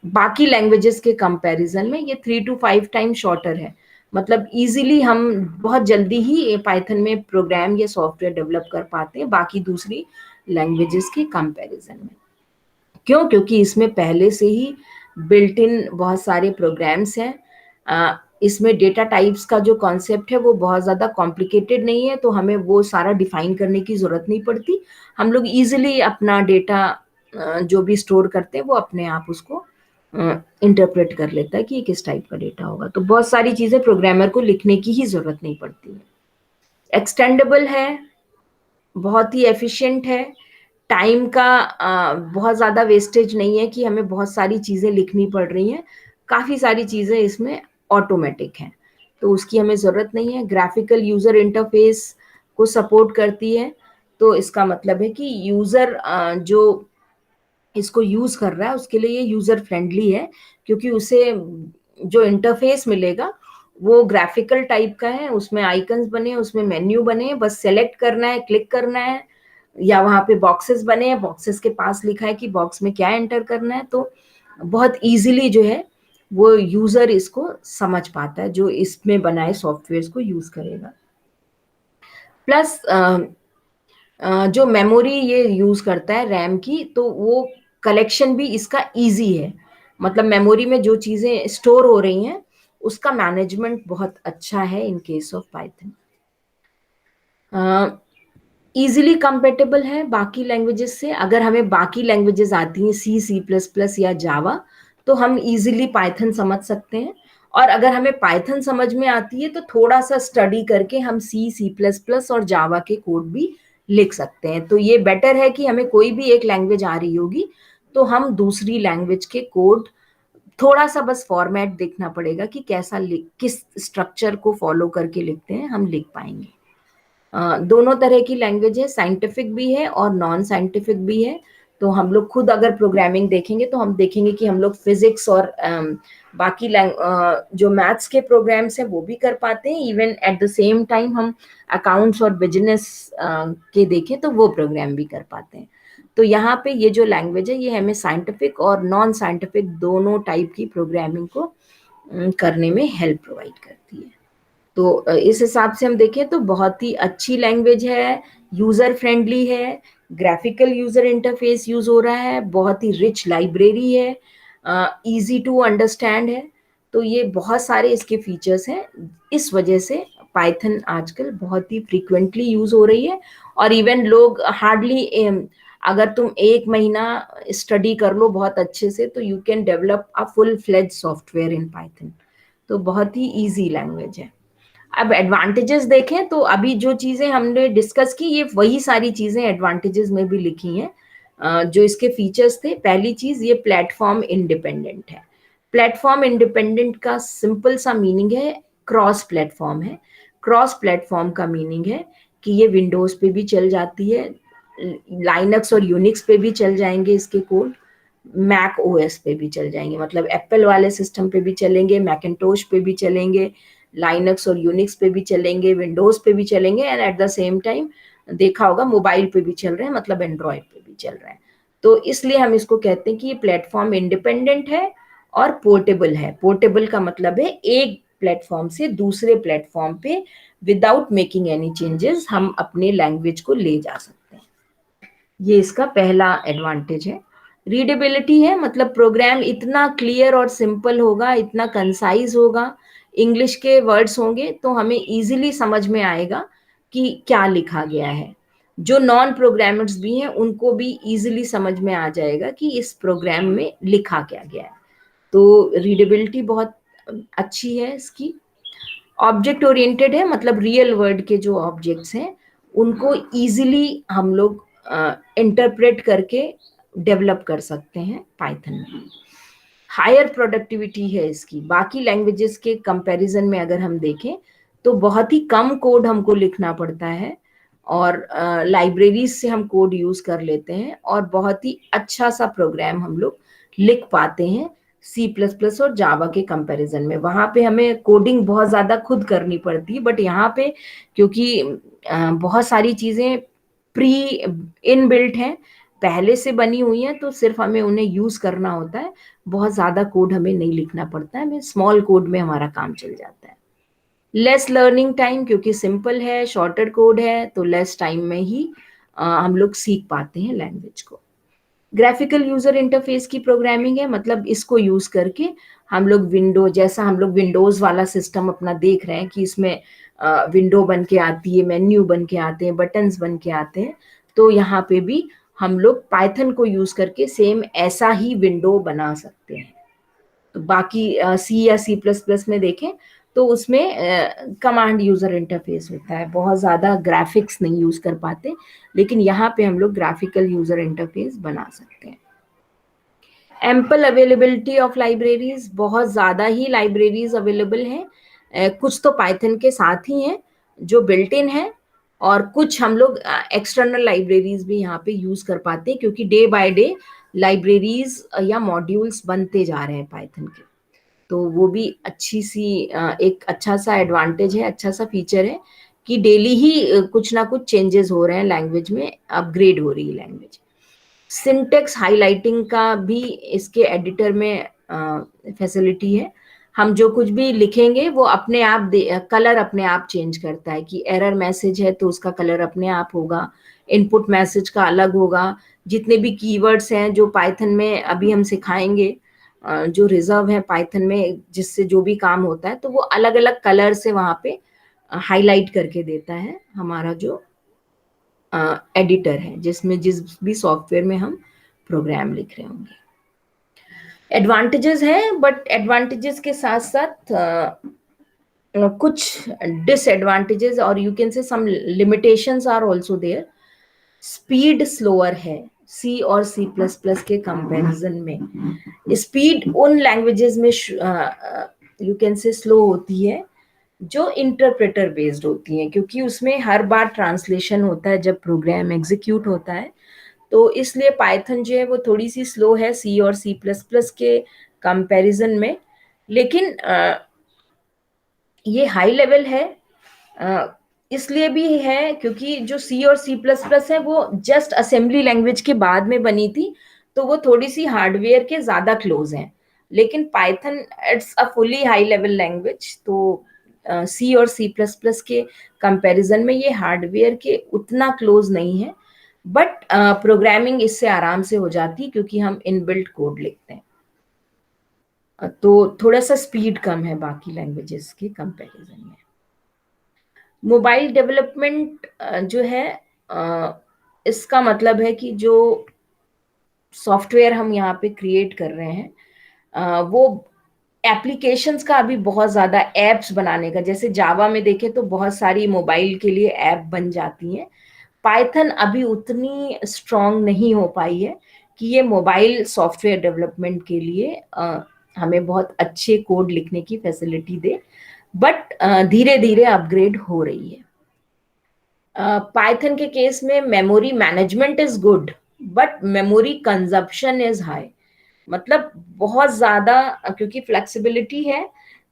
बाकी लैंग्वेजेस के कंपैरिजन में ये 3 to 5 टाइम शॉर्टर है। मतलब इजीली हम बहुत जल्दी ही पाइथन में प्रोग्राम या सॉफ्टवेयर डेवलप कर पाते हैं बाकी दूसरी लैंग्वेजेस के कंपैरिजन में। क्यों? क्योंकि इसमें पहले से ही बिल्ट इन बहुत सारे प्रोग्राम्स हैं। इसमें डेटा टाइप्स का जो कॉन्सेप्ट है वो बहुत ज़्यादा कॉम्प्लिकेटेड नहीं है, तो हमें वो सारा डिफाइन करने की ज़रूरत नहीं पड़ती। हम लोग इजीली अपना डेटा जो भी स्टोर करते हैं वो अपने आप उसको इंटरप्रेट कर लेता है कि ये किस टाइप का डेटा होगा। तो बहुत सारी चीज़ें प्रोग्रामर को लिखने की ही ज़रूरत नहीं पड़ती है। एक्सटेंडेबल है, बहुत ही एफिशिएंट है। टाइम का बहुत ज़्यादा वेस्टेज नहीं है कि हमें बहुत सारी चीज़ें लिखनी पड़ रही हैं। काफ़ी सारी चीज़ें इसमें ऑटोमेटिक हैं, तो उसकी हमें ज़रूरत नहीं है। ग्राफिकल यूज़र इंटरफेस को सपोर्ट करती है, तो इसका मतलब है कि यूज़र जो इसको यूज़ कर रहा है उसके लिए ये यूज़र फ्रेंडली है, क्योंकि उसे जो इंटरफेस मिलेगा वो ग्राफिकल टाइप का है। उसमें आइकन्स बने हैं, उसमें मेन्यू बने हैं, बस सेलेक्ट करना है, क्लिक करना है, या वहाँ पे बॉक्सेस बने हैं, बॉक्सेस के पास लिखा है कि बॉक्स में क्या एंटर करना है। तो बहुत इजीली जो है वो यूजर इसको समझ पाता है, जो इसमें बनाए सॉफ्टवेयर को यूज करेगा। प्लस जो मेमोरी ये यूज करता है रैम की, तो वो कलेक्शन भी इसका इजी है। मतलब मेमोरी में जो चीजें स्टोर हो रही हैं उसका मैनेजमेंट बहुत अच्छा है in case of Python. Easily compatible है बाकी लैंग्वेजेस से। अगर हमें बाकी लैंग्वेजेस आती हैं सी, सी प्लस प्लस या जावा, तो हम इजीली पाइथन समझ सकते हैं। और अगर हमें पाइथन समझ में आती है तो थोड़ा सा स्टडी करके हम सी, सी प्लस प्लस और जावा के कोड भी लिख सकते हैं। तो ये बेटर है कि हमें कोई भी एक लैंग्वेज आ रही होगी तो हम दूसरी लैंग्वेज के कोड थोड़ा सा बस फॉर्मेट देखना पड़ेगा कि कैसा लिख, किस स्ट्रक्चर को फॉलो करके लिखते हैं, हम लिख पाएंगे। दोनों तरह की लैंग्वेज है, साइंटिफिक भी है और नॉन साइंटिफिक भी है। तो हम लोग खुद अगर प्रोग्रामिंग देखेंगे तो हम देखेंगे कि हम लोग फिजिक्स और बाकी जो मैथ्स के प्रोग्राम्स हैं वो भी कर पाते हैं। Even at the same time हम अकाउंट्स और बिजनेस के देखें तो वो प्रोग्राम भी कर पाते हैं। तो यहाँ पे ये जो लैंग्वेज है ये हमें साइंटिफिक और नॉन साइंटिफिक दोनों टाइप की प्रोग्रामिंग को करने में हेल्प प्रोवाइड करती है। तो इस हिसाब से हम देखें तो बहुत ही अच्छी लैंग्वेज है, यूजर फ्रेंडली है, ग्राफिकल यूजर इंटरफेस यूज हो रहा है, बहुत ही रिच लाइब्रेरी है, इजी टू अंडरस्टैंड है। तो ये बहुत सारे इसके फीचर्स हैं। इस वजह से पाइथन आजकल बहुत ही फ्रीक्वेंटली यूज हो रही है। और इवन लोग हार्डली, अगर तुम 1 महीना स्टडी कर लो बहुत अच्छे से तो you can develop a full fledge software in Python. तो बहुत ही इजी लैंग्वेज है। अब एडवांटेजेस देखें तो अभी जो चीजें हमने डिस्कस की ये वही सारी चीजें एडवांटेजेस में भी लिखी हैं। जो इसके फीचर्स थे, पहली चीज ये प्लेटफॉर्म इंडिपेंडेंट है। प्लेटफॉर्म इंडिपेंडेंट का सिंपल सा मीनिंग है क्रॉस प्लेटफॉर्म है। क्रॉस प्लेटफॉर्म का मीनिंग है कि ये विंडोज पे भी चल जाती है, लाइनक्स और यूनिक्स पे भी चल जाएंगे इसके कोड, मैक ओएस पे भी चल जाएंगे, मतलब एप्पल वाले सिस्टम पे भी चलेंगे, मैकिन्टोश पे भी चलेंगे, लाइनक्स और यूनिक्स पे भी चलेंगे, विंडोज पे भी चलेंगे, and at the same time देखा होगा मोबाइल पे भी चल रहे हैं, मतलब एंड्रॉयड पे भी चल रहे हैं। तो इसलिए हम इसको कहते हैं कि ये प्लेटफॉर्म इंडिपेंडेंट है और पोर्टेबल है। पोर्टेबल का मतलब है एक प्लेटफॉर्म से दूसरे प्लेटफॉर्म पे विदाउट मेकिंग एनी चेंजेस हम अपने लैंग्वेज को ले जा सकते हैं। ये इसका पहला एडवांटेज है। रीडेबिलिटी है, मतलब प्रोग्राम इतना क्लियर और सिंपल होगा, इतना कंसाइज होगा, इंग्लिश के वर्ड्स होंगे तो हमें इजीली समझ में आएगा कि क्या लिखा गया है। जो नॉन प्रोग्रामर्स भी हैं उनको भी इजीली समझ में आ जाएगा कि इस प्रोग्राम में लिखा क्या गया है। तो रीडेबिलिटी बहुत अच्छी है इसकी। ऑब्जेक्ट ओरिएंटेड है, मतलब रियल वर्ल्ड के जो ऑब्जेक्ट्स हैं उनको इजीली हम लोग इंटरप्रेट करके डेवलप कर सकते हैं पाइथन में। हायर प्रोडक्टिविटी है इसकी, बाकी लैंग्वेजेस के कंपैरिजन में अगर हम देखें तो बहुत ही कम कोड हमको लिखना पड़ता है, और लाइब्रेरीज से हम कोड यूज कर लेते हैं और बहुत ही अच्छा सा प्रोग्राम हम लोग लिख पाते हैं सी प्लस प्लस और जावा के कंपैरिजन में। वहां पे हमें कोडिंग बहुत ज्यादा खुद करनी पड़ती है, बट यहाँ पे क्योंकि बहुत सारी चीजें प्री इनबिल्ट हैं, पहले से बनी हुई हैं, तो सिर्फ हमें उन्हें यूज करना होता है। बहुत ज्यादा कोड हमें नहीं लिखना पड़ता है, हमें स्मॉल कोड में हमारा काम चल जाता है। लेस लर्निंग टाइम, क्योंकि सिंपल है, शॉर्टर कोड है, तो लेस टाइम में ही हम लोग सीख पाते हैं लैंग्वेज को। ग्राफिकल यूजर इंटरफेस की प्रोग्रामिंग है, मतलब इसको यूज करके हम लोग विंडो, जैसा हम लोग विंडोज वाला सिस्टम अपना देख रहे हैं कि इसमें विंडो बन के आती है, मेन्यू बन के आते हैं, बटन्स बन के आते हैं, तो यहाँ पे भी हम लोग पाइथन को यूज करके सेम ऐसा ही विंडो बना सकते हैं। तो बाकी सी या सी प्लस प्लस में देखें तो उसमें कमांड यूजर इंटरफेस होता है, बहुत ज्यादा ग्राफिक्स नहीं यूज कर पाते, लेकिन यहाँ पे हम लोग ग्राफिकल यूजर इंटरफेस बना सकते हैं। एम्पल अवेलेबिलिटी ऑफ लाइब्रेरीज, बहुत ज़्यादा ही लाइब्रेरीज अवेलेबल हैं। कुछ तो पाइथन के साथ ही हैं जो बिल्ट इन है, और कुछ हम लोग एक्सटर्नल लाइब्रेरीज भी यहाँ पे यूज कर पाते हैं, क्योंकि डे बाय डे लाइब्रेरीज या मॉड्यूल्स बनते जा रहे हैं पाइथन के। तो वो भी अच्छी सी एक अच्छा सा एडवांटेज है, अच्छा सा फीचर है कि डेली ही कुछ ना कुछ चेंजेस हो रहे हैं लैंग्वेज में, अपग्रेड हो रही है लैंग्वेज। सिंटेक्स हाइलाइटिंग का भी इसके एडिटर में फैसिलिटी है। हम जो कुछ भी लिखेंगे वो अपने आप कलर अपने आप चेंज करता है, कि एरर मैसेज है तो उसका कलर अपने आप होगा, इनपुट मैसेज का अलग होगा। जितने भी कीवर्ड्स हैं जो पाइथन में अभी हम सिखाएंगे, जो रिजर्व है पाइथन में जिससे जो भी काम होता है, तो वो अलग अलग कलर से वहाँ पे हाईलाइट करके देता है हमारा जो एडिटर है, जिसमें जिस भी सॉफ्टवेयर में हम प्रोग्राम लिख रहे होंगे। एडवांटेजेस हैं, बट एडवांटेजेस के साथ साथ कुछ डिसएडवांटेजेस और you can say some limitations are also there. Speed slower है सी और सी प्लस प्लस के कंपैरिजन में। स्पीड उन लैंग्वेजेस में यू कैन से स्लो होती है जो इंटरप्रेटर बेस्ड होती हैं, क्योंकि उसमें हर बार ट्रांसलेशन होता है जब प्रोग्राम एग्जीक्यूट होता है, तो इसलिए पाइथन जो है वो थोड़ी सी स्लो है सी और सी प्लस प्लस के कंपैरिजन में। लेकिन ये हाई लेवल है इसलिए भी है क्योंकि जो सी और सी प्लस प्लस है वो जस्ट असेंबली लैंग्वेज के बाद में बनी थी, तो वो थोड़ी सी हार्डवेयर के ज्यादा क्लोज हैं। लेकिन Python it's a fully high level language, तो सी और सी प्लस प्लस के कंपैरिजन में ये हार्डवेयर के उतना क्लोज नहीं है, बट प्रोग्रामिंग इससे आराम से हो जाती है क्योंकि हम इनबिल्ट कोड लिखते हैं। तो थोड़ा सा स्पीड कम है बाकी लैंग्वेजेस के कंपैरिजन में। मोबाइल डेवलपमेंट जो है इसका मतलब है कि जो सॉफ्टवेयर हम यहाँ पे क्रिएट कर रहे हैं वो एप्लीकेशंस का अभी बहुत ज़्यादा एप्स बनाने का, जैसे जावा में देखें तो बहुत सारी मोबाइल के लिए ऐप बन जाती हैं। पाइथन अभी उतनी स्ट्रांग नहीं हो पाई है कि ये मोबाइल सॉफ्टवेयर डेवलपमेंट के लिए हमें बहुत अच्छे कोड लिखने की फैसिलिटी दे, बट धीरे धीरे अपग्रेड हो रही है। पाइथन के केस में memory management is good, but memory consumption is high, मतलब बहुत ज्यादा, क्योंकि फ्लेक्सिबिलिटी है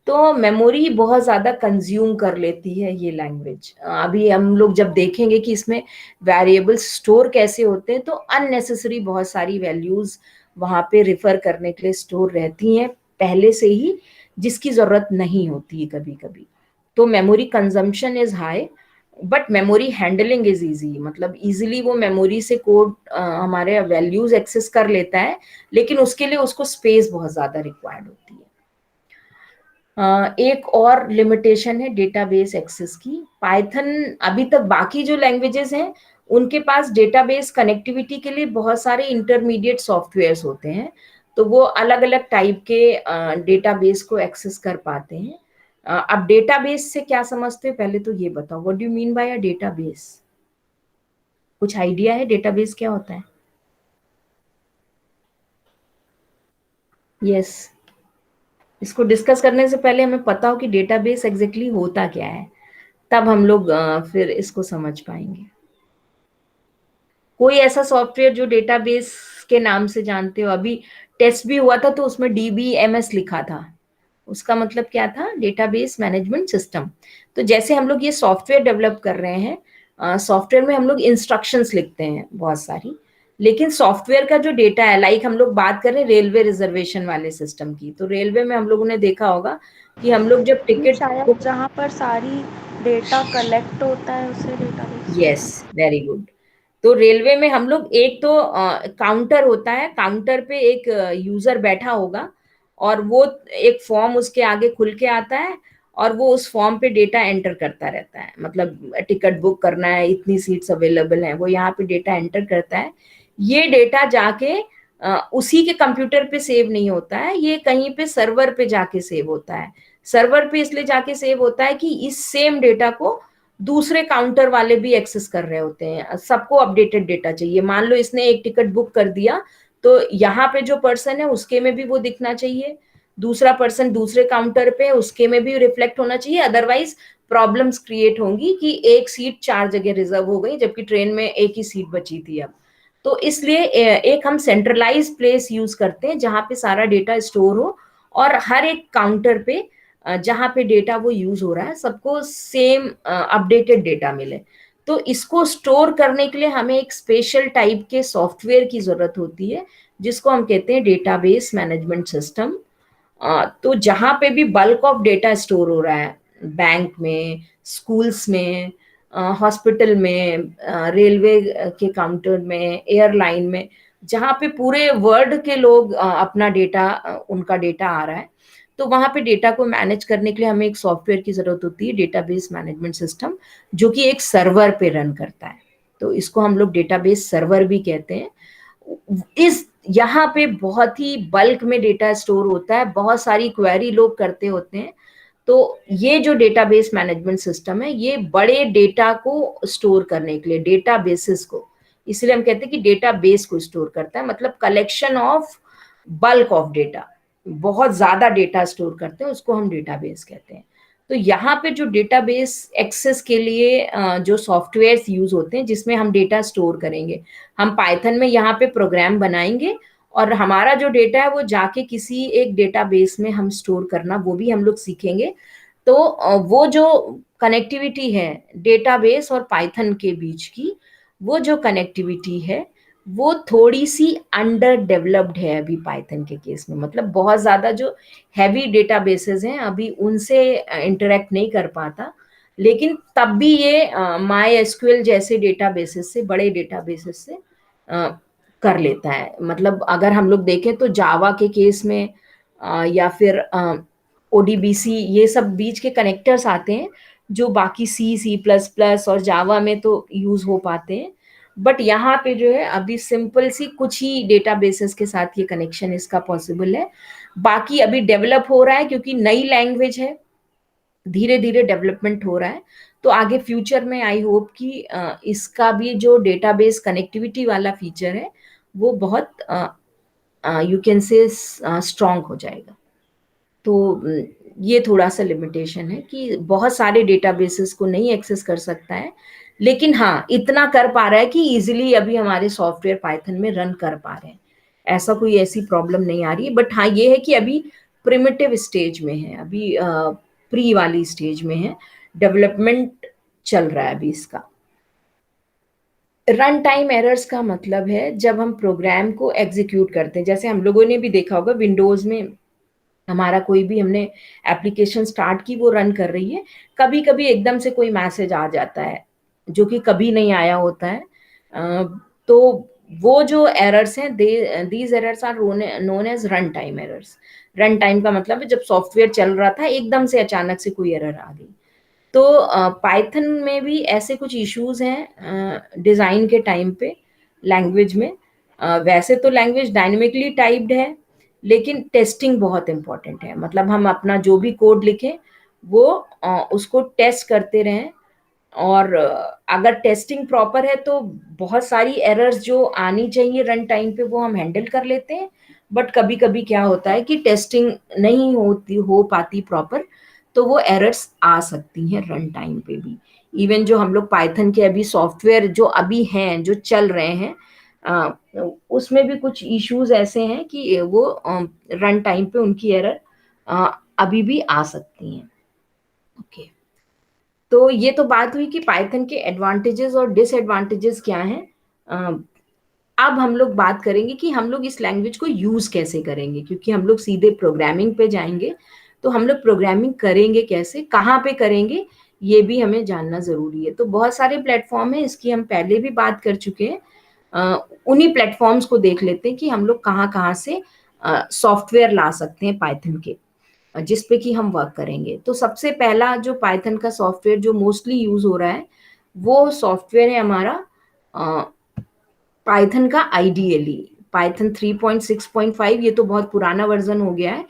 तो मेमोरी बहुत ज्यादा कंज्यूम कर लेती है ये लैंग्वेज। अभी हम लोग जब देखेंगे कि इसमें वेरिएबल्स स्टोर कैसे होते हैं, तो अननेसेसरी बहुत सारी वैल्यूज वहां पे रिफर करने के लिए स्टोर रहती हैं पहले से ही, जिसकी जरूरत नहीं होती है कभी कभी। तो memory consumption is high, but memory handling is easy, मतलब इजीली वो मेमोरी से कोड हमारे वैल्यूज एक्सेस कर लेता है, लेकिन उसके लिए उसको स्पेस बहुत ज्यादा रिक्वायर्ड होती है। एक और लिमिटेशन है डेटाबेस एक्सेस की। पाइथन अभी तक बाकी जो लैंग्वेजेस हैं उनके पास डेटाबेस कनेक्टिविटी के लिए बहुत सारे इंटरमीडिएट सॉफ्टवेयर्स होते हैं, तो वो अलग अलग टाइप के डेटाबेस को एक्सेस कर पाते हैं। अब डेटाबेस से क्या समझते हो, पहले तो ये बताओ, what do you mean by a database? कुछ आइडिया है डेटाबेस क्या होता है? यस, इसको डिस्कस करने से पहले हमें पता हो कि डेटाबेस एग्जैक्टली होता क्या है, तब हम लोग फिर इसको समझ पाएंगे। कोई ऐसा सॉफ्टवेयर जो डेटाबेस के नाम से जानते हो? अभी टेस्ट भी हुआ था तो उसमें डीबीएमएस लिखा था, उसका मतलब क्या था? Database management system. तो जैसे हम लोग ये सॉफ्टवेयर डेवलप कर रहे हैं, सॉफ्टवेयर में हम लोग इंस्ट्रक्शंस लिखते हैं बहुत सारी, लेकिन सॉफ्टवेयर का जो डेटा है, लाइक हम लोग बात कर रहे हैं रेलवे रिजर्वेशन वाले सिस्टम की, तो रेलवे में हम लोगों ने देखा होगा कि हम लोग जब टिकट शायद बुक, जहाँ पर सारी डेटा कलेक्ट होता है उसे डेटाबेस यस, बोलते हैं। Very good. तो रेलवे में हम लोग, एक तो काउंटर होता है, काउंटर पे एक यूजर बैठा होगा, और वो एक फॉर्म उसके आगे खुल के आता है, और वो उस फॉर्म पे डेटा एंटर करता रहता है, मतलब टिकट बुक करना है, इतनी सीट्स अवेलेबल हैं, वो यहाँ पे डेटा एंटर करता है। ये डेटा जाके उसी के कंप्यूटर पे सेव नहीं होता है, ये कहीं पे सर्वर पे जाके सेव होता है। सर्वर पे इसलिए जाके सेव होता है कि इस सेम डेटा को दूसरे काउंटर वाले भी एक्सेस कर रहे होते हैं, सबको अपडेटेड डेटा चाहिए। मान लो इसने एक टिकट बुक कर दिया, तो यहाँ पे जो पर्सन है उसके में भी वो दिखना चाहिए, दूसरा पर्सन दूसरे काउंटर पे उसके में भी रिफ्लेक्ट होना चाहिए, अदरवाइज प्रॉब्लम्स क्रिएट होंगी कि एक सीट 4 जगह रिजर्व हो गई जबकि ट्रेन में एक ही सीट बची थी अब। तो इसलिए एक हम सेंट्रलाइज प्लेस यूज करते हैं जहां पे सारा डेटा स्टोर हो, और हर एक काउंटर पे जहाँ पे डेटा वो यूज हो रहा है सबको सेम अपडेटेड डेटा मिले। तो इसको स्टोर करने के लिए हमें एक स्पेशल टाइप के सॉफ्टवेयर की जरूरत होती है, जिसको हम कहते हैं डेटाबेस मैनेजमेंट सिस्टम। तो जहाँ पे भी बल्क ऑफ डेटा स्टोर हो रहा है, बैंक में, स्कूल्स में, हॉस्पिटल में, रेलवे के काउंटर में, एयरलाइन में, जहाँ पे पूरे वर्ल्ड के लोग अपना डेटा, उनका डेटा आ रहा है, तो वहां पे डेटा को मैनेज करने के लिए हमें एक सॉफ्टवेयर की जरूरत होती है, डेटाबेस मैनेजमेंट सिस्टम, जो कि एक सर्वर पे रन करता है। तो इसको हम लोग डेटाबेस सर्वर भी कहते हैं। इस यहाँ पे बहुत ही बल्क में डेटा स्टोर होता है, बहुत सारी क्वेरी लोग करते होते हैं। तो ये जो डेटाबेस मैनेजमेंट सिस्टम है, ये बड़े डेटा को स्टोर करने के लिए, डेटा बेसिस को, इसलिए हम कहते हैं कि डेटा बेस को स्टोर करता है, मतलब collection of bulk of data, बहुत ज्यादा डेटा स्टोर करते हैं, उसको हम डेटाबेस कहते हैं। तो यहाँ पे जो डेटाबेस एक्सेस के लिए जो सॉफ्टवेयर यूज होते हैं जिसमें हम डेटा स्टोर करेंगे, हम पाइथन में यहाँ पे प्रोग्राम बनाएंगे, और हमारा जो डेटा है वो जाके किसी एक डेटाबेस में हम स्टोर करना, वो भी हम लोग सीखेंगे। तो वो जो कनेक्टिविटी है डेटाबेस और पाइथन के बीच की, वो जो कनेक्टिविटी है वो थोड़ी सी अंडर डेवलप्ड है अभी पाइथन के केस में, मतलब बहुत ज्यादा जो हैवी डेटाबेसेस हैं अभी उनसे इंटरेक्ट नहीं कर पाता। लेकिन तब भी ये माई एसक्यूएल जैसे डेटाबेसेस से, बड़े डेटाबेसेस से कर लेता है। मतलब अगर हम लोग देखें तो जावा के केस में या फिर ओडीबीसी, ये सब बीच के कनेक्टर्स आते हैं जो बाकी सी, सी प्लस प्लस और जावा में तो यूज हो पाते हैं। बट यहाँ पे जो है अभी सिंपल सी कुछ ही डेटाबेसेस के साथ ये कनेक्शन इसका पॉसिबल है। बाकी अभी डेवलप हो रहा है क्योंकि नई लैंग्वेज है, धीरे धीरे डेवलपमेंट हो रहा है। तो आगे फ्यूचर में आई होप कि इसका भी जो डेटाबेस कनेक्टिविटी वाला फीचर है वो बहुत यू कैन से स्ट्रांग हो जाएगा। तो ये थोड़ा सा लिमिटेशन है कि बहुत सारे डेटाबेसेस को नहीं एक्सेस कर सकता है, लेकिन हाँ इतना कर पा रहा है कि इजीली अभी हमारे सॉफ्टवेयर पाइथन में रन कर पा रहे हैं, ऐसा कोई ऐसी प्रॉब्लम नहीं आ रही है। बट हाँ ये है कि अभी प्रिमिटिव स्टेज में है, अभी प्री वाली स्टेज में है, डेवलपमेंट चल रहा है अभी इसका। रन टाइम एरर्स का मतलब है जब हम प्रोग्राम को एग्जीक्यूट करते हैं, जैसे हम लोगों ने भी देखा होगा विंडोज में हमारा कोई भी हमने एप्लीकेशन स्टार्ट की, वो रन कर रही है, कभी कभी एकदम से कोई मैसेज आ जाता है जो कि कभी नहीं आया होता है। तो वो जो एरर्स हैं, these errors are known as run time errors. Run time का मतलब है जब सॉफ्टवेयर चल रहा था एकदम से अचानक से कोई एरर आ गई। तो पाइथन में भी ऐसे कुछ इश्यूज हैं डिज़ाइन के टाइम पे लैंग्वेज में। वैसे तो लैंग्वेज डायनेमिकली टाइप्ड है, लेकिन टेस्टिंग बहुत इम्पोर्टेंट है। मतलब हम अपना जो भी कोड लिखें वो उसको टेस्ट करते रहें, और अगर टेस्टिंग प्रॉपर है तो बहुत सारी एरर्स जो आनी चाहिए रन टाइम पे वो हम हैंडल कर लेते हैं। बट कभी कभी क्या होता है कि टेस्टिंग नहीं हो पाती प्रॉपर, तो वो एरर्स आ सकती हैं रन टाइम पे भी। इवन जो हम लोग पाइथन के अभी सॉफ्टवेयर जो अभी हैं, जो चल रहे हैं, अ, उसमें भी कुछ इश्यूज ऐसे हैं कि वो रन टाइम पे उनकी एरर अभी भी आ सकती हैं। ओके, तो ये तो बात हुई कि पाइथन के एडवांटेजेस और डिसएडवांटेजेस क्या हैं। अ, अब हम लोग बात करेंगे कि हम लोग इस लैंग्वेज को यूज कैसे करेंगे, क्योंकि हम लोग सीधे प्रोग्रामिंग पे जाएंगे। तो हम लोग प्रोग्रामिंग करेंगे कैसे, कहाँ पे करेंगे, ये भी हमें जानना जरूरी है। तो बहुत सारे प्लेटफॉर्म है, इसकी हम पहले भी बात कर चुके हैं। उन्हीं प्लेटफॉर्म्स को देख लेते हैं कि हम लोग कहाँ कहाँ से सॉफ्टवेयर ला सकते हैं पाइथन के, जिस पे कि हम वर्क करेंगे। तो सबसे पहला जो पाइथन का सॉफ्टवेयर जो मोस्टली यूज हो रहा है, वो सॉफ्टवेयर है हमारा पाइथन का आईडीएलई। पाइथन 3.6.5 ये तो बहुत पुराना वर्जन हो गया है।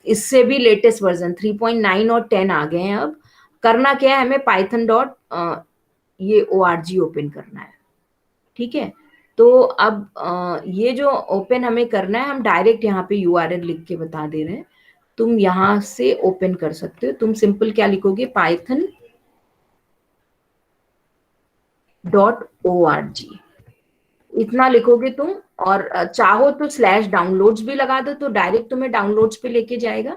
इससे भी लेटेस्ट वर्जन 3.9 और 10 आ गए हैं अब। करना क्या है, हमें पाइथन डॉट ये ORG ओपन करना है। ठीक है, तो अब ये जो ओपन हमें करना है, हम डायरेक्ट यहाँ पे URL लिख के बता दे रहे हैं। तुम यहाँ से ओपन कर सकते हो। तुम सिंपल क्या लिखोगे, python.org, इतना लिखोगे तुम। और चाहो तो स्लैश डाउनलोड्स भी लगा दो, तो डायरेक्ट तुम्हें डाउनलोड्स पे लेके जाएगा।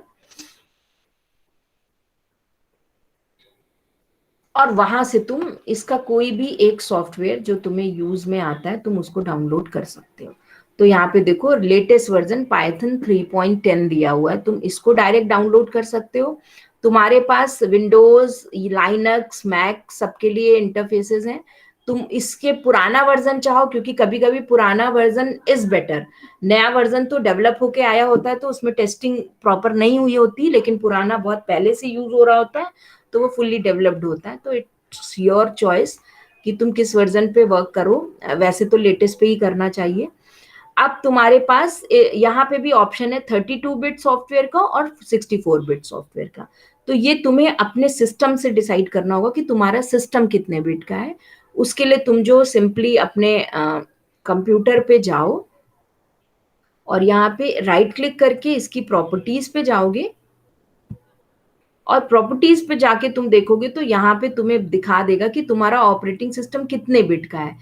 और वहां से तुम इसका कोई भी एक सॉफ्टवेयर जो तुम्हें यूज में आता है, तुम उसको डाउनलोड कर सकते हो। तो यहाँ पे देखो लेटेस्ट वर्जन पाइथन 3.10 दिया हुआ है, तुम इसको डायरेक्ट डाउनलोड कर सकते हो। तुम्हारे पास विंडोज, लाइनक्स, मैक सबके लिए इंटरफेसेस हैं। तुम इसके पुराना वर्जन चाहो, क्योंकि कभी कभी पुराना वर्जन इज बेटर। नया वर्जन तो डेवलप होके आया होता है तो उसमें टेस्टिंग प्रॉपर नहीं हुई होती, लेकिन पुराना बहुत पहले से यूज हो रहा होता है तो वो फुल्ली डेवलप्ड होता है। तो इट्स योर चॉइस कि तुम किस वर्जन पे वर्क करो। वैसे तो लेटेस्ट पे ही करना चाहिए। अब तुम्हारे पास यहाँ पे भी ऑप्शन है 32 बिट सॉफ्टवेयर का और 64 बिट सॉफ्टवेयर का। तो ये तुम्हें अपने सिस्टम से डिसाइड करना होगा कि तुम्हारा सिस्टम कितने बिट का है। उसके लिए तुम जो सिंपली अपने कंप्यूटर पे जाओ और यहाँ पे राइट क्लिक करके इसकी प्रॉपर्टीज पे जाओगे, और प्रॉपर्टीज पे जाके तुम देखोगे तो यहाँ पे तुम्हें दिखा देगा कि तुम्हारा ऑपरेटिंग सिस्टम कितने बिट का है।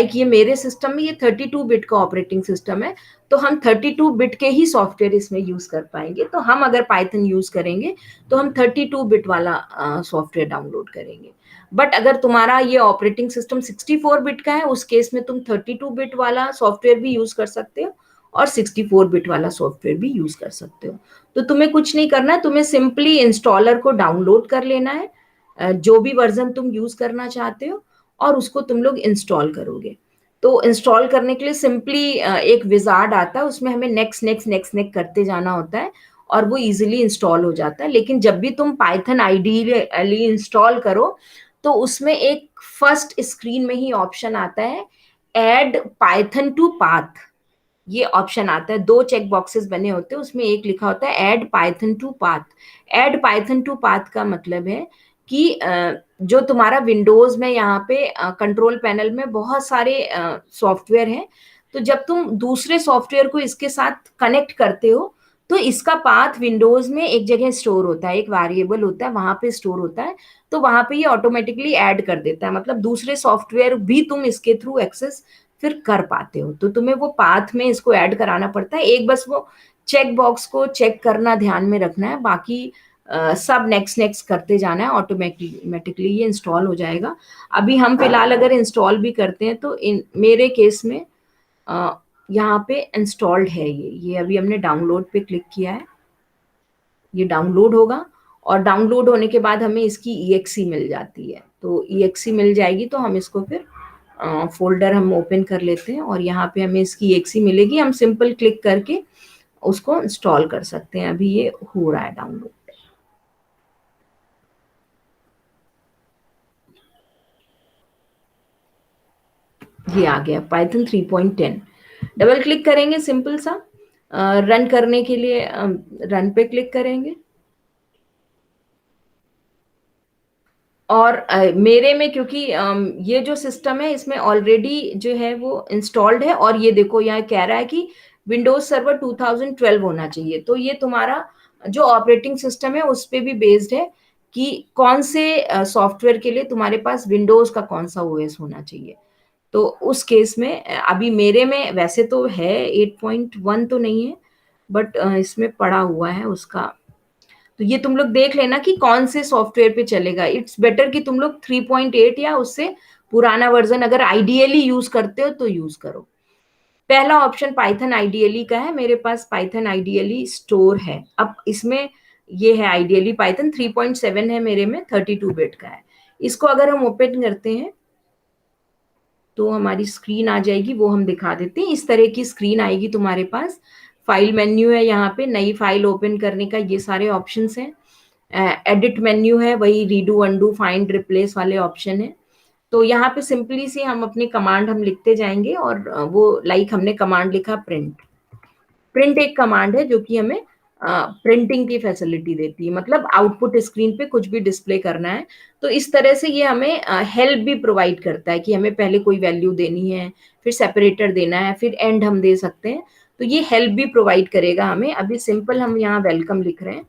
ये मेरे सिस्टम में ये 32 बिट का ऑपरेटिंग सिस्टम है, तो हम 32 बिट के ही सॉफ्टवेयर इसमें यूज कर पाएंगे। तो हम अगर पाइथन यूज करेंगे तो हम 32 बिट वाला सॉफ्टवेयर डाउनलोड करेंगे। बट अगर तुम्हारा ये ऑपरेटिंग सिस्टम 64 बिट का है, उस केस में तुम 32 बिट वाला सॉफ्टवेयर भी यूज कर सकते हो और 64 बिट वाला सॉफ्टवेयर भी यूज कर सकते हो। तो तुम्हें कुछ नहीं करना है, तुम्हें सिंपली इंस्टॉलर को डाउनलोड कर लेना है, जो भी वर्जन तुम यूज करना चाहते हो, और उसको तुम लोग इंस्टॉल करोगे। तो इंस्टॉल करने के लिए सिंपली एक विजार्ड आता है, उसमें हमें नेक्स्ट नेक्स्ट नेक्स्ट नेक्स्ट करते जाना होता है और वो इजीली इंस्टॉल हो जाता है। लेकिन जब भी तुम पाइथन आईडीई इंस्टॉल करो तो उसमें एक फर्स्ट स्क्रीन में ही ऑप्शन आता है, ऐड पाइथन टू पाथ। ये ऑप्शन आता है, दो चेक बॉक्सेस बने होते हैं, उसमें एक लिखा होता है add Python to path. Add Python to path का मतलब है कि जो तुम्हारा विंडोज में यहाँ पे कंट्रोल पैनल में बहुत सारे सॉफ्टवेयर हैं, तो जब तुम दूसरे सॉफ्टवेयर को इसके साथ कनेक्ट करते हो तो इसका पाथ विंडोज में एक जगह स्टोर होता है, एक वेरिएबल होता है, वहां पे स्टोर होता है। तो वहां पे ये ऑटोमेटिकली ऐड कर देता है, मतलब दूसरे सॉफ्टवेयर भी तुम इसके थ्रू एक्सेस फिर कर पाते हो। तो तुम्हें वो पाथ में इसको ऐड कराना पड़ता है। एक बस वो चेक बॉक्स को चेक करना ध्यान में रखना है, बाकी सब नेक्स्ट नेक्स्ट करते जाना है, ऑटोमेटिकली ये इंस्टॉल हो जाएगा। अभी हम फिलहाल अगर इंस्टॉल भी करते हैं तो मेरे केस में यहाँ पे इंस्टॉल्ड है। ये अभी हमने डाउनलोड पे क्लिक किया है, ये डाउनलोड होगा, और डाउनलोड होने के बाद हमें इसकी EXE मिल जाती है। तो EXE मिल जाएगी तो हम इसको फिर फोल्डर हम ओपन कर लेते हैं और यहाँ पे हमें इसकी EXE मिलेगी। हम सिंपल क्लिक करके उसको इंस्टॉल कर सकते हैं। अभी ये हो रहा है डाउनलोड। ये आ गया पाइथन 3.10। डबल क्लिक करेंगे सिंपल सा, रन करने के लिए रन पे क्लिक करेंगे। और मेरे में क्योंकि ये जो सिस्टम है इसमें ऑलरेडी जो है वो इंस्टॉल्ड है, और ये देखो यहाँ कह रहा है कि विंडोज सर्वर 2012 होना चाहिए। तो ये तुम्हारा जो ऑपरेटिंग सिस्टम है उस पे भी बेस्ड है कि कौन से सॉफ्टवेयर के लिए तुम्हारे पास विंडोज का कौन सा ओएस होना चाहिए। तो उस केस में अभी मेरे में वैसे तो है 8.1 तो नहीं है, बट इसमें पड़ा हुआ है उसका। तो ये तुम लोग देख लेना कि कौन से सॉफ्टवेयर पे चलेगा। इट्स बेटर कि तुम लोग 3.8 या उससे पुराना वर्जन अगर आइडियली यूज करते हो तो यूज करो। पहला ऑप्शन पाइथन आइडियली का है, मेरे पास पाइथन आइडियली स्टोर है। अब इसमें ये है आइडियली पाइथन 3.7 है मेरे में, 32 बिट का है। इसको अगर हम ओपन करते हैं तो हमारी स्क्रीन आ जाएगी, वो हम दिखा देते हैं। इस तरह की स्क्रीन आएगी तुम्हारे पास। फाइल मेन्यू है, यहाँ पे नई फाइल ओपन करने का ये सारे ऑप्शंस हैं। एडिट मेन्यू है, वही रीडू अंडू फाइंड रिप्लेस वाले ऑप्शन है। तो यहाँ पे सिंपली से हम अपनी कमांड हम लिखते जाएंगे, और वो लाइक हमने कमांड लिखा प्रिंट। प्रिंट एक कमांड है जो कि हमें प्रिंटिंग की फैसिलिटी देती है, मतलब आउटपुट स्क्रीन पे कुछ भी डिस्प्ले करना है तो इस तरह से ये हमें हेल्प भी प्रोवाइड करता है कि हमें पहले कोई वैल्यू देनी है, फिर सेपरेटर देना है, फिर एंड हम दे सकते हैं। तो ये हेल्प भी प्रोवाइड करेगा हमें। अभी सिंपल हम यहाँ वेलकम लिख रहे हैं।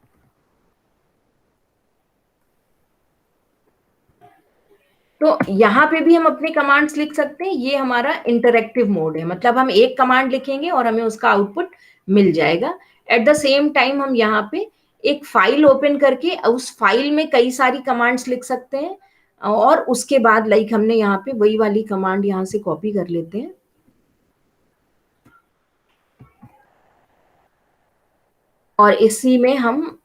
तो यहाँ पे भी हम अपने कमांड्स लिख सकते हैं। ये हमारा इंटरेक्टिव मोड है, मतलब हम एक कमांड लिखेंगे और हमें उसका आउटपुट मिल जाएगा। एट द सेम टाइम हम यहाँ पे एक फाइल ओपन करके उस फाइल में कई सारी कमांड्स लिख सकते हैं, और उसके बाद लाइक हमने यहाँ पे वही वाली कमांड यहाँ से कॉपी कर लेते हैं, और इसी में हम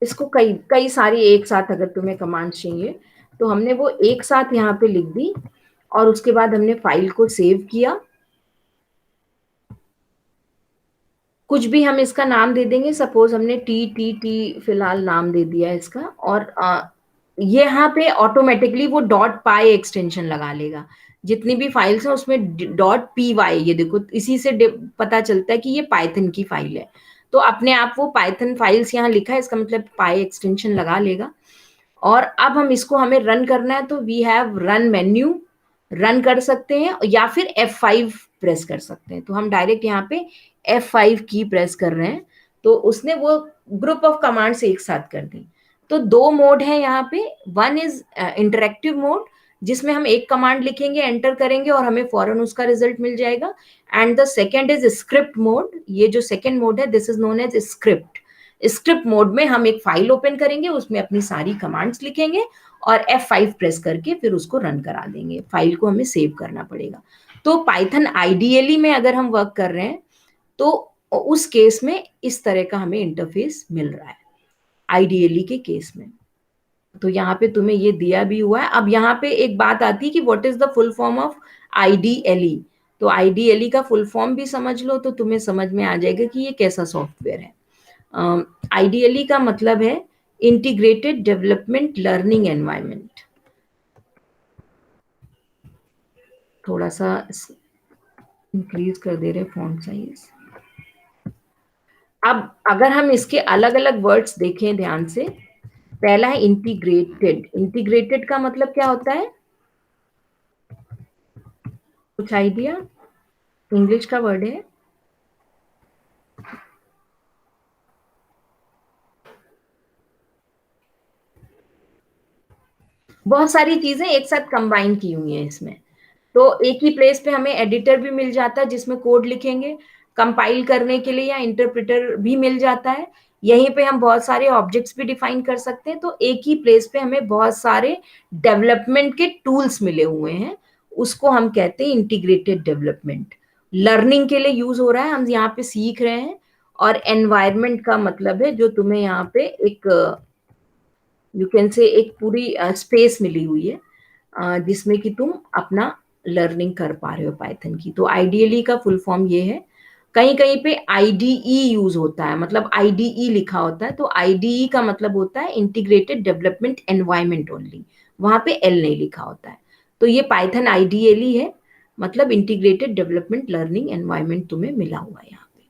इसको कई कई सारी एक साथ अगर तुम्हें कमांड चाहिए तो हमने वो एक साथ यहाँ पे लिख दी, और उसके बाद हमने फाइल को सेव किया। कुछ भी हम इसका नाम दे देंगे, सपोज हमने टी टी टी फिलहाल नाम दे दिया है इसका, और ये यहाँ पे ऑटोमेटिकली वो डॉट पाई एक्सटेंशन लगा लेगा। जितनी भी फाइल्स हैं उसमें डॉट पी वाई, ये देखो इसी से पता चलता है कि ये पाइथन की फाइल है। तो अपने आप वो पाइथन फाइल्स यहाँ लिखा है, इसका मतलब पाई एक्सटेंशन लगा लेगा। और अब हम इसको हमें रन करना है तो we have run menu, run कर सकते हैं या फिर F5 प्रेस कर सकते हैं। तो हम डायरेक्ट यहाँ पे F5 की प्रेस कर रहे हैं, तो उसने वो ग्रुप ऑफ कमांड्स एक साथ कर दी। तो दो मोड है यहाँ पे। वन इज इंटरेक्टिव मोड, जिसमें हम एक कमांड लिखेंगे, एंटर करेंगे और हमें फौरन उसका रिजल्ट मिल जाएगा। And the second is script mode. ये जो सेकेंड मोड है this is known as script. Script mode में हम एक फाइल ओपन करेंगे, उसमें अपनी सारी कमांड्स लिखेंगे और F5 प्रेस करके फिर उसको रन करा देंगे। फाइल को हमें सेव करना पड़ेगा। तो पाइथन आइडियली में अगर हम वर्क कर रहे हैं तो उस केस में इस तरह का हमें इंटरफेस मिल रहा है आइडियली के केस में। तो यहाँ पे तुम्हें ये दिया भी हुआ है। अब यहाँ पे एक बात आती है कि what is the full form of IDLE. तो आईडीएलई का फुल फॉर्म भी समझ लो तो तुम्हें समझ में आ जाएगा कि ये कैसा सॉफ्टवेयर है। आइडियली का मतलब है इंटीग्रेटेड डेवलपमेंट लर्निंग एनवायरनमेंट। थोड़ा सा इंक्रीज कर दे रहे फॉन्ट साइज। अब अगर हम इसके अलग अलग वर्ड्स देखें ध्यान से, पहला है इंटीग्रेटेड। इंटीग्रेटेड का मतलब क्या होता है, कुछ आइडिया? इंग्लिश का वर्ड है। बहुत सारी चीजें एक साथ कंबाइन की हुई हैं इसमें। तो एक ही प्लेस पे हमें एडिटर भी मिल जाता है जिसमें कोड लिखेंगे, कंपाइल करने के लिए, या इंटरप्रेटर भी मिल जाता है। यहीं पे हम बहुत सारे ऑब्जेक्ट्स भी डिफाइन कर सकते हैं। तो एक ही प्लेस पे हमें बहुत सारे डेवलपमेंट के टूल्स मिले हुए हैं, उसको हम कहते हैं इंटीग्रेटेड डेवलपमेंट। लर्निंग के लिए यूज हो रहा है, हम यहाँ पे सीख रहे हैं। और एनवायरमेंट का मतलब है जो तुम्हें यहाँ पे एक यू कैन से एक पूरी स्पेस मिली हुई है जिसमें कि तुम अपना लर्निंग कर पा रहे हो पाइथन की। तो आइडियली का फुल फॉर्म ये है। कहीं कहीं पे आईडीई यूज होता है, मतलब आईडीई लिखा होता है। तो आईडीई का मतलब होता है इंटीग्रेटेड डेवलपमेंट एनवायरनमेंट ओनली, वहां पे एल नहीं लिखा होता है। तो ये पाइथन आईडीएलई है, मतलब इंटीग्रेटेड डेवलपमेंट लर्निंग एनवायरनमेंट तुम्हें मिला हुआ है यहाँ पे।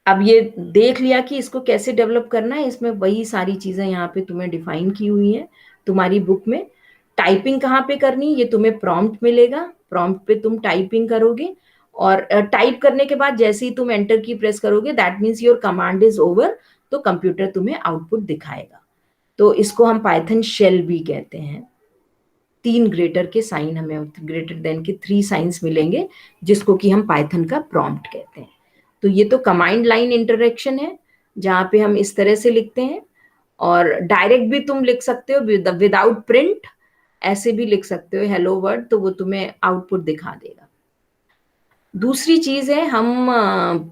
अब ये देख लिया कि इसको कैसे डेवलप करना है, इसमें वही सारी चीजें यहाँ पे तुम्हें डिफाइन की हुई है तुम्हारी बुक में। टाइपिंग कहाँ पे करनी, ये तुम्हें प्रॉम्प्ट मिलेगा, प्रॉम्प्ट पे तुम टाइपिंग करोगे, और टाइप करने के बाद जैसे ही तुम एंटर की प्रेस करोगे, that means your command is over, तो कंप्यूटर तुम्हें आउटपुट दिखाएगा। तो इसको हम पाइथन शेल भी कहते हैं। 3 ग्रेटर के साइन, हमें ग्रेटर देन के 3 साइंस मिलेंगे, जिसको कि हम पाइथन का प्रॉम्प्ट कहते हैं। तो ये तो कमांड लाइन इंटरेक्शन है, जहाँ पे हम इस तरह से लिखते हैं, और डायरेक्ट भी तुम लिख सकते हो विदाउट प्रिंट, ऐसे भी लिख सकते हो हेलो वर्ड, तो वो तुम्हें आउटपुट दिखा देगा। दूसरी चीज है, हम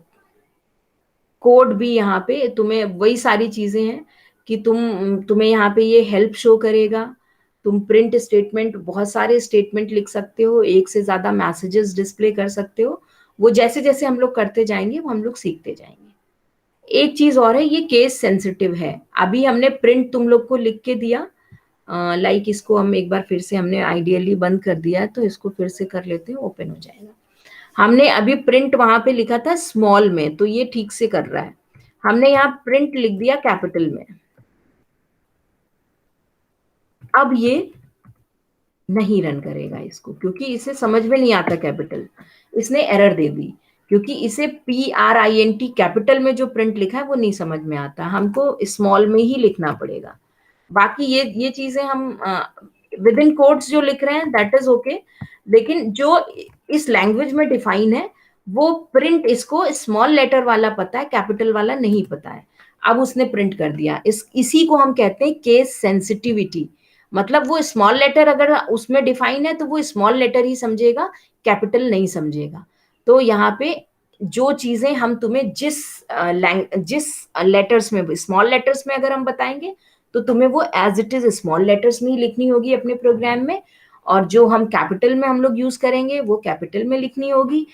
कोड भी यहाँ पे तुम्हें वही सारी चीजें हैं कि तुम्हें यहाँ पे ये हेल्प शो करेगा। तुम प्रिंट स्टेटमेंट, बहुत सारे स्टेटमेंट लिख सकते हो, एक से ज्यादा मैसेजेस डिस्प्ले कर सकते हो। वो जैसे जैसे हम लोग करते जाएंगे वो हम लोग सीखते जाएंगे। एक चीज और है, ये केस सेंसिटिव है। अभी हमने प्रिंट तुम लोग को लिख के दिया, लाइक इसको हम एक बार फिर से, हमने आइडियली बंद कर दिया है तो इसको फिर से कर लेते हैं, ओपन हो जाएगा। हमने अभी प्रिंट वहां पे लिखा था स्मॉल में, तो ये ठीक से कर रहा है। हमने यहाँ प्रिंट लिख दिया कैपिटल में, अब ये नहीं रन करेगा इसको, क्योंकि इसे समझ में नहीं आता कैपिटल, इसने एरर दे दी, क्योंकि इसे PRINT कैपिटल में जो प्रिंट लिखा है वो नहीं समझ में आता, हमको स्मॉल में ही लिखना पड़ेगा। बाकी ये चीजें हम विद इन कोड्स जो लिख रहे हैं दैट इज ओके, लेकिन जो इस लैंग्वेज में डिफाइन है वो प्रिंट, इसको स्मॉल लेटर वाला पता है, कैपिटल वाला नहीं पता है। अब उसने प्रिंट कर दिया, इसी को हम कहते हैं केस सेंसिटिविटी। मतलब वो स्मॉल लेटर अगर उसमें डिफाइन है तो वो स्मॉल लेटर ही समझेगा, कैपिटल नहीं समझेगा। तो यहाँ पे जो चीजें हम तुम्हें जिस लेटर्स में, स्मॉल लेटर्स में अगर हम बताएंगे तो तुम्हें वो as it is small letters में ही लिखनी होगी अपने प्रोग्राम में, और जो हम कैपिटल में हम लोग यूज करेंगे वो कैपिटल में लिखनी होगी।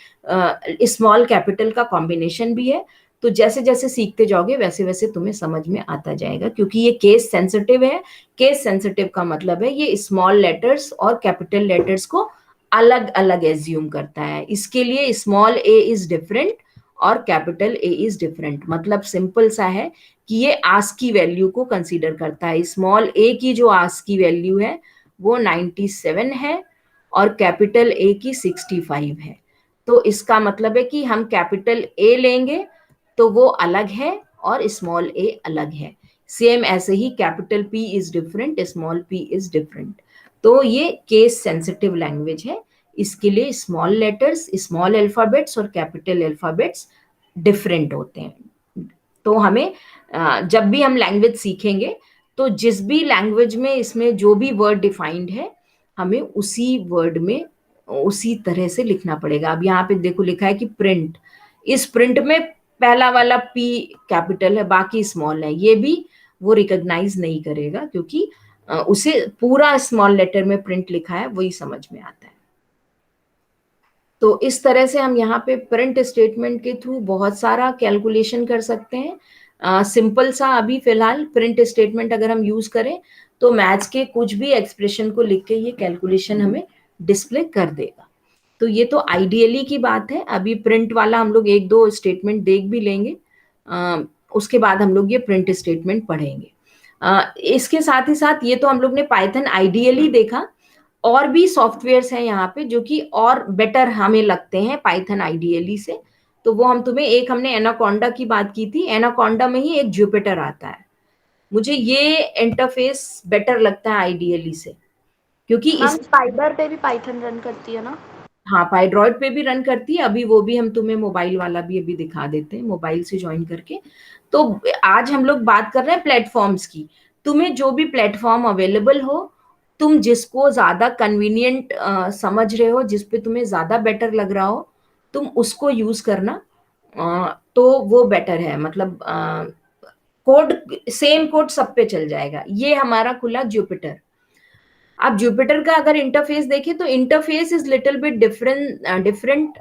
स्मॉल कैपिटल का कॉम्बिनेशन भी है। तो जैसे जैसे सीखते जाओगे वैसे वैसे तुम्हें समझ में आता जाएगा, क्योंकि ये केस सेंसिटिव है। केस सेंसिटिव का मतलब है ये स्मॉल लेटर्स और कैपिटल लेटर्स को अलग अलग एज्यूम करता है। इसके लिए स्मॉल ए इज डिफरेंट और कैपिटल ए इज डिफरेंट। मतलब सिंपल सा है कि ये आस्क की वैल्यू को कंसीडर करता है। स्मॉल ए की जो आस्क की वैल्यू है वो 97 है और कैपिटल ए की 65 है। तो इसका मतलब है कि हम कैपिटल ए लेंगे तो वो अलग है और स्मॉल ए अलग है। सेम ऐसे ही capital P is different, small P is different. तो ये केस सेंसिटिव लैंग्वेज है। इसके लिए स्मॉल लेटर्स, स्मॉल अल्फाबेट्स और कैपिटल अल्फाबेट्स डिफरेंट होते हैं। तो हमें जब भी हम लैंग्वेज सीखेंगे तो जिस भी लैंग्वेज में इसमें जो भी वर्ड डिफाइंड है, हमें उसी वर्ड में उसी तरह से लिखना पड़ेगा। अब यहाँ पे देखो लिखा है कि प्रिंट, इस प्रिंट में पहला वाला पी कैपिटल है, बाकी स्मॉल है, ये भी वो रिकॉग्नाइज नहीं करेगा, क्योंकि उसे पूरा स्मॉल लेटर में प्रिंट लिखा है वही समझ में आता है। तो इस तरह से हम यहाँ पे प्रिंट स्टेटमेंट के थ्रू बहुत सारा कैलकुलेशन कर सकते हैं। सिंपल सा अभी फिलहाल प्रिंट स्टेटमेंट अगर हम यूज करें तो मैथ्स के कुछ भी एक्सप्रेशन को लिख के ये कैलकुलेशन हमें डिस्प्ले कर देगा। तो ये तो आइडियली की बात है। अभी प्रिंट वाला हम लोग एक दो स्टेटमेंट देख भी लेंगे, उसके बाद हम लोग ये प्रिंट स्टेटमेंट पढ़ेंगे। इसके साथ ही साथ ये तो हम लोग ने पाइथन आइडियली देखा, और भी सॉफ्टवेयर्स हैं यहाँ पे जो कि और बेटर हमें लगते हैं पाइथन आइडियली से। तो वो हम तुम्हें, एक हमने एनाकोंडा की बात की थी, एनाकोंडा में ही एक जुपिटर आता है। मुझे ये इंटरफेस बेटर लगता है आइडियली से, क्योंकि मैम इस, स्पाइडर पे भी पाइथन रन करती है ना? हाँ पाइड्रॉइड पे भी रन करती है। अभी वो भी हम तुम्हें मोबाइल वाला भी अभी दिखा देते हैं, मोबाइल से ज्वाइन करके। तो आज हम लोग बात कर रहे हैं प्लेटफॉर्म्स की। तुम्हें जो भी प्लेटफॉर्म अवेलेबल हो, तुम जिसको ज्यादा कन्वीनियंट समझ रहे हो, जिस पे तुम्हें ज्यादा बेटर लग रहा हो, तुम उसको यूज करना। तो वो बेटर है। मतलब कोड, सेम कोड सब पे चल जाएगा। ये हमारा खुला जुपिटर। आप जुपिटर का अगर इंटरफेस देखें तो interface is little bit different.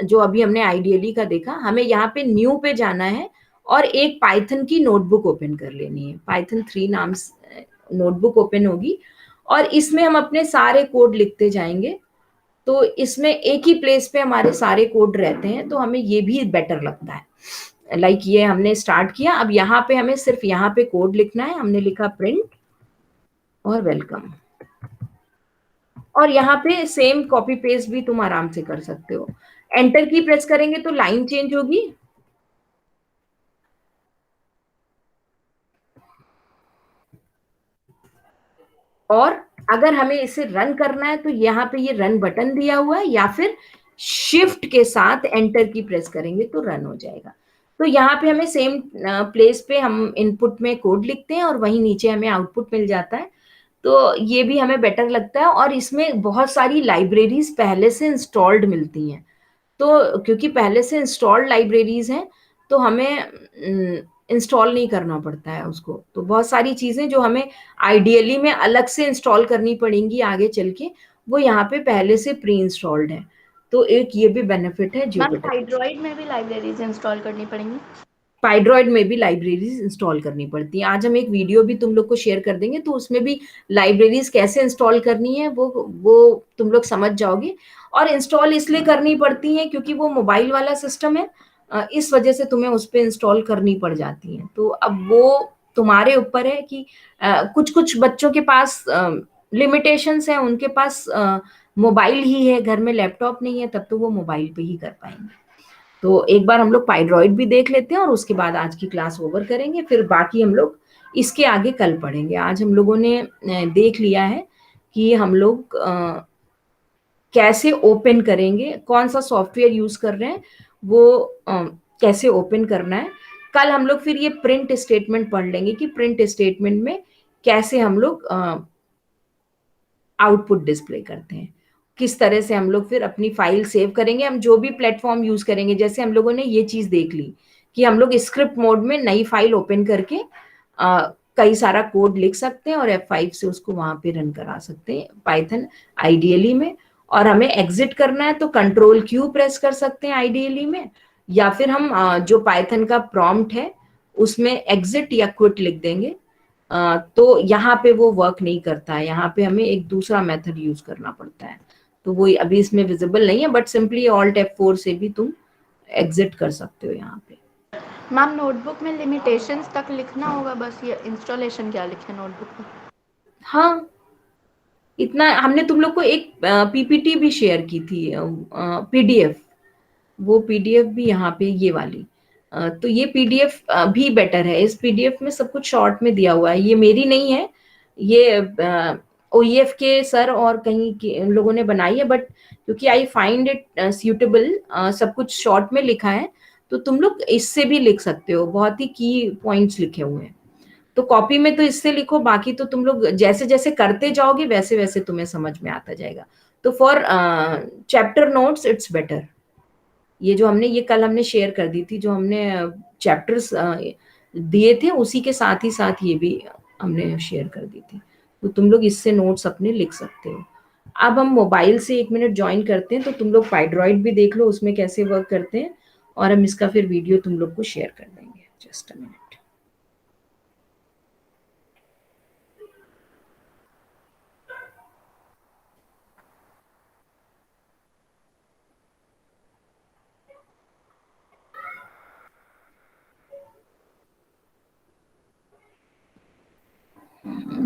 जो अभी हमने आइडियली का देखा, हमें यहाँ पे न्यू पे जाना है और एक पाइथन की नोटबुक ओपन कर लेनी है। पाइथन 3 नाम से नोटबुक ओपन होगी, और इसमें हम अपने सारे कोड लिखते जाएंगे, तो इसमें एक ही प्लेस पे हमारे सारे कोड रहते हैं, तो हमें ये भी बेटर लगता है। लाइक ये हमने स्टार्ट किया, अब यहाँ पे हमें सिर्फ यहाँ पे कोड लिखना है, हमने लिखा प्रिंट और वेलकम, और यहाँ पे सेम कॉपी पेस्ट भी तुम आराम से कर सकते हो। एंटर की प्रेस करेंगे तो लाइन चेंज होगी, और अगर हमें इसे रन करना है तो यहाँ पे ये रन बटन दिया हुआ है, या फिर शिफ्ट के साथ एंटर की प्रेस करेंगे तो रन हो जाएगा। तो यहाँ पे हमें सेम प्लेस पे हम इनपुट में कोड लिखते हैं और वहीं नीचे हमें आउटपुट मिल जाता है। तो ये भी हमें बेटर लगता है, और इसमें बहुत सारी लाइब्रेरीज पहले से इंस्टॉल्ड मिलती हैं। तो क्योंकि पहले से इंस्टॉल्ड लाइब्रेरीज हैं, तो हमें इंस्टॉल नहीं करना पड़ता है उसको। तो बहुत सारी चीजें जो हमें आइडियली में अलग से इंस्टॉल करनी पड़ेंगी आगे चल के, वो यहाँ पे पहले से प्री इंस्टॉल्ड है। तो एक ये भी बेनिफिट है मैम जियोपेटर। हाइड्रॉइड में भी लाइब्रेरीज इंस्टॉल करनी पड़ेंगी? पाइड्रॉइड में भी लाइब्रेरीज इंस्टॉल करनी पड़ती है। आज हम एक वीडियो भी तुम लोग को शेयर कर देंगे, तो उसमें भी लाइब्रेरीज कैसे इंस्टॉल करनी है वो तुम लोग समझ जाओगे। और इंस्टॉल इसलिए करनी पड़ती है क्योंकि वो मोबाइल वाला सिस्टम है, इस वजह से तुम्हें उस पर इंस्टॉल करनी पड़ जाती है। तो अब वो तुम्हारे ऊपर है कि कुछ कुछ बच्चों के पास लिमिटेशंस है, उनके पास मोबाइल ही है घर में, लैपटॉप नहीं है, तब तो वो मोबाइल पे ही कर पाएंगे। तो एक बार हम लोग पाइड्रॉइड भी देख लेते हैं और उसके बाद आज की क्लास ओवर करेंगे, फिर बाकी हम लोग इसके आगे कल पढ़ेंगे। आज हम लोगों ने देख लिया है कि हम लोग कैसे ओपन करेंगे, कौन सा सॉफ्टवेयर यूज कर रहे हैं, वो कैसे ओपन करना है। कल हम लोग फिर ये प्रिंट स्टेटमेंट पढ़ लेंगे कि प्रिंट स्टेटमेंट में कैसे हम लोग आउटपुट डिस्प्ले करते हैं, किस तरह से हम लोग फिर अपनी फाइल सेव करेंगे। हम जो भी प्लेटफॉर्म यूज करेंगे, जैसे हम लोगों ने ये चीज देख ली कि हम लोग स्क्रिप्ट मोड में नई फाइल ओपन करके कई सारा कोड लिख सकते हैं और F5 से उसको वहां पे रन करा सकते हैं पाइथन आइडियली में। और हमें एग्जिट करना है तो कंट्रोल क्यू प्रेस कर सकते हैं आइडियली में, या फिर हम जो पाइथन का प्रॉम्प्ट है उसमें एग्जिट या क्विट लिख देंगे। तो यहाँ पे वो वर्क नहीं करता है, यहाँ पे हमें एक दूसरा मेथड यूज करना पड़ता है। तो वो अभी इसमें विजिबल नहीं है, बट सिंपली ऑल्ट F4 से भी तुम एग्जिट कर सकते हो यहाँ पे। मैम नोटबुक में लिमिटेशंस तक लिखना होगा बस, ये इंस्टॉलेशन क्या लिखे नोटबुक में? हाँ, इतना हमने तुम लोग को एक पीपीटी भी शेयर की थी, पीडीएफ। वो पीडीएफ भी यहाँ पे ये वाली, तो ये पीडीएफ भी बेटर है। इस पीडीएफ में सब कुछ शॉर्ट में दिया हुआ है, ये मेरी नहीं है, ये ओईएफ के सर और कहीं के इन लोगों ने बनाई है, बट क्योंकि आई फाइंड इट सूटेबल, सब कुछ शॉर्ट में लिखा है, तो तुम लोग इससे भी लिख सकते हो, बहुत ही की पॉइंट्स लिखे हुए हैं। तो कॉपी में तो इससे लिखो, बाकी तो तुम लोग जैसे जैसे करते जाओगे वैसे वैसे तुम्हें समझ में आता जाएगा। तो for chapter notes it's better. ये जो हमने ये कल हमने शेयर कर दी थी, जो हमने चैप्टर्स दिए थे उसी के साथ ही साथ ये भी हमने शेयर कर दी थी, तो तुम लोग इससे नोट्स अपने लिख सकते हो। अब हम मोबाइल से 1 मिनट ज्वाइन करते हैं, तो तुम लोग पाइड्रॉइड भी देख लो उसमें कैसे वर्क करते हैं, और हम इसका फिर वीडियो तुम लोग को शेयर कर देंगे। Just a minute.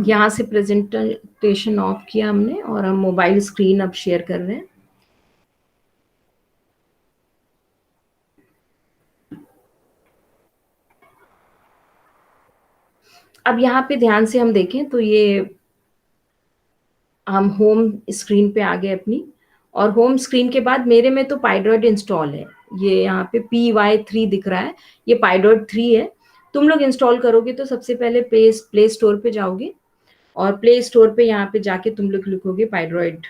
यहाँ से प्रेजेंटेशन ऑफ किया हमने, और हम मोबाइल स्क्रीन अब शेयर कर रहे हैं। अब यहाँ पे ध्यान से हम देखें तो ये हम होम स्क्रीन पे आ गए अपनी, और होम स्क्रीन के बाद मेरे में तो पाइड्रॉइड इंस्टॉल है, ये यहाँ पे PY3 दिख रहा है, ये पाइड्रॉइड 3 है। तुम लोग इंस्टॉल करोगे तो सबसे पहले प्ले स्टोर पे जाओगे, और प्ले स्टोर पे यहाँ पे जाके तुम लोग लिखोगे पाइड्रॉइड,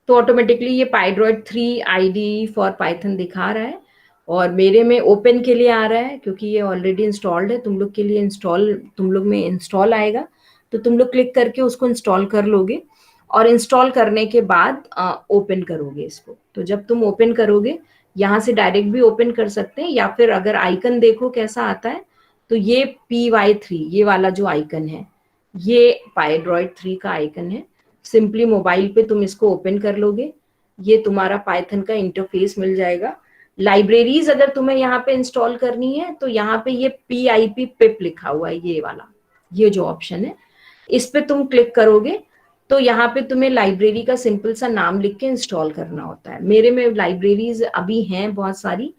तो ऑटोमेटिकली ये पाइड्रॉइड 3 आईडी फॉर पाइथन दिखा रहा है, और मेरे में ओपन के लिए आ रहा है क्योंकि ये ऑलरेडी इंस्टॉल्ड है। तुम लोग के लिए इंस्टॉल, तुम लोग में इंस्टॉल आएगा, तो तुम लोग क्लिक करके उसको इंस्टॉल कर लोगे, और इंस्टॉल करने के बाद ओपन करोगे इसको। तो जब तुम ओपन करोगे, यहाँ से डायरेक्ट भी ओपन कर सकते हैं, या फिर अगर आइकन देखो कैसा आता है, तो ये PY3 ये वाला जो आइकन है, ये पाइड्रॉइड 3 का आइकन है। सिंपली मोबाइल पे तुम इसको ओपन कर लोगे, ये तुम्हारा पाइथन का इंटरफेस मिल जाएगा। लाइब्रेरीज अगर तुम्हें यहाँ पे इंस्टॉल करनी है तो यहाँ पे ये PIP पिप लिखा हुआ है, ये वाला, ये जो ऑप्शन है, इस पे तुम क्लिक करोगे तो यहाँ पे तुम्हें लाइब्रेरी का सिंपल सा नाम लिख के इंस्टॉल करना होता है। मेरे में लाइब्रेरीज अभी हैं बहुत सारी,